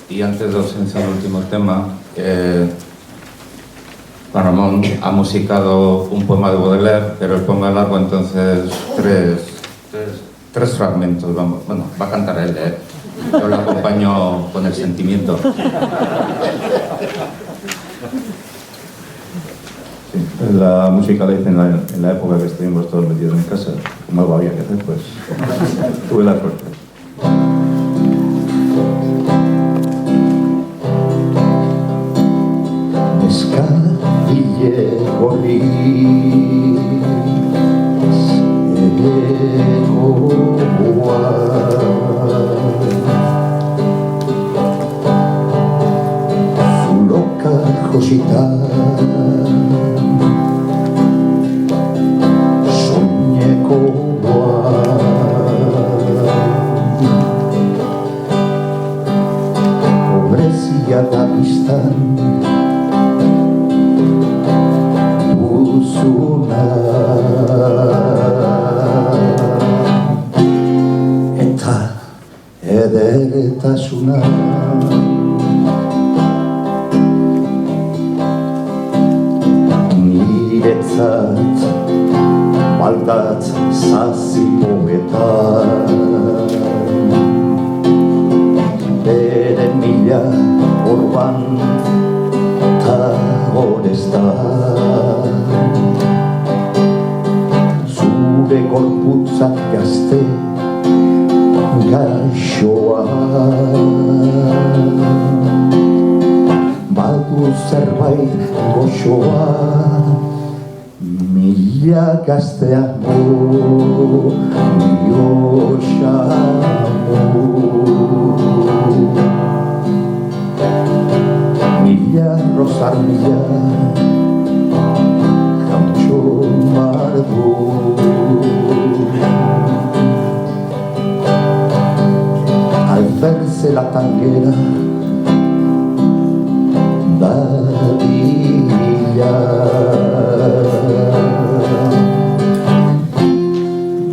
Y antes de ausencia el último tema, Juan Ramón ha musicado un poema de Baudelaire, pero el poema es largo, entonces tres fragmentos. Vamos. Bueno, va a cantar él, yo lo acompaño con el sentimiento. Sí, la música la hice en la época que estuvimos todos metidos en casa, como algo había que hacer, pues tuve la suerte. Su loca cosita soñé como pobrecilla da vista eta edertasuna niretzat baldat zazi poeta bere mila orban ta gorestan zure gorputzak gazte gaixoa badu zerbait goxoa mila gazteago bioxago mila rozar mila jantxo mardu al verse la tanguera dadila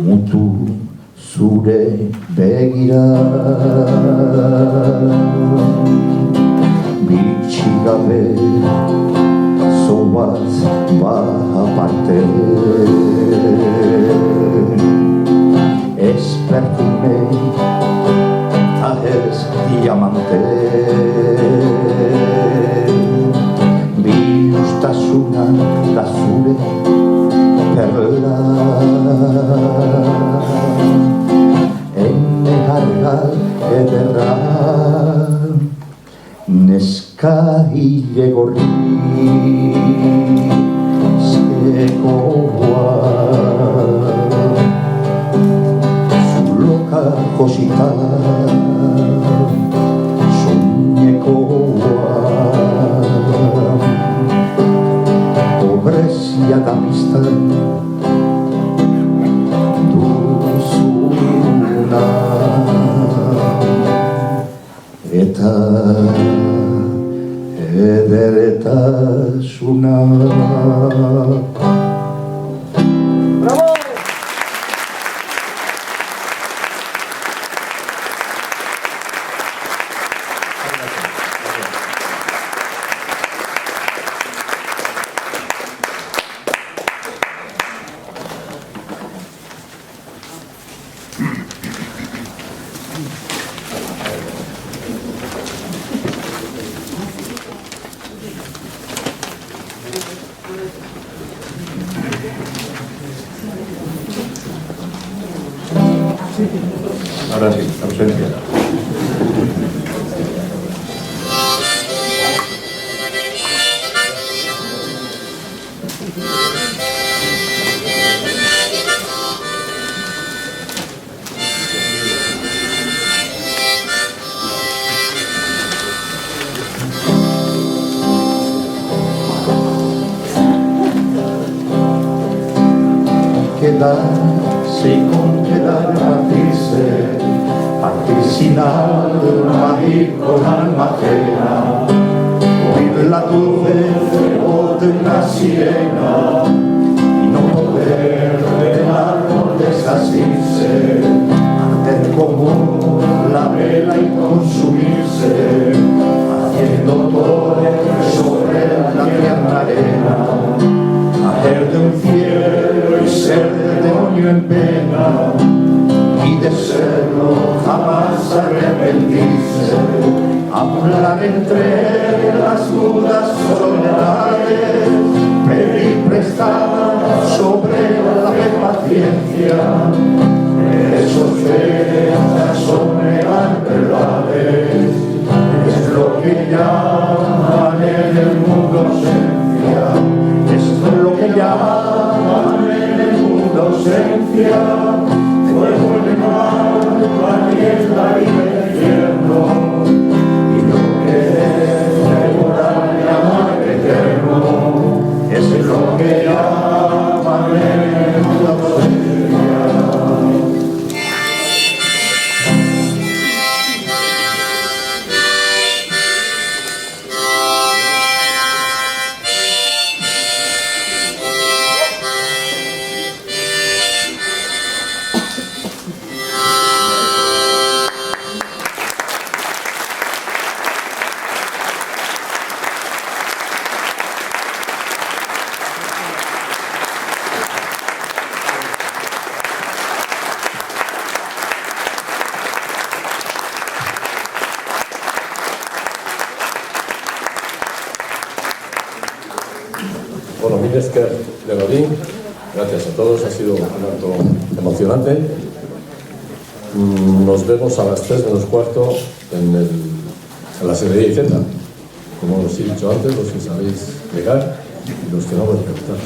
mutu zure begira bitxigabe zoaz aparte ez perfume ta ez diamante bilustasuna da zure perla ene argal ederra neska hile gorri zegoa zuloka josita soñekoa pobrezia da pista duzuna eta edertasuna. ¡Bravo! Ahora sí, ausencia. Quedarse y con quedar partir sin alma y con alma ajena, oír la dulce voz de una sirena y no poder del árbol desasirse, arder como la vela y consumirse. serlo, jamás arrepentirse, hablar entre las dudas soledades, pedir prestar sobre la paciencia, esos fechas sonegar verdades, es lo que llaman en el mundo ausencia, esto es lo que llaman en el mundo ausencia, fuego en el mar, la y el infierno, y lo que es devorar y amar eterno, es lo que llaman en el mundo ausencia. Bueno, mil esker de Godín, gracias a todos, ha sido un acto emocionante. Nos vemos a las 3 menos cuarto en la sede de IZ. Como os he dicho antes, los que sabéis llegar y los que no, voy a preguntar.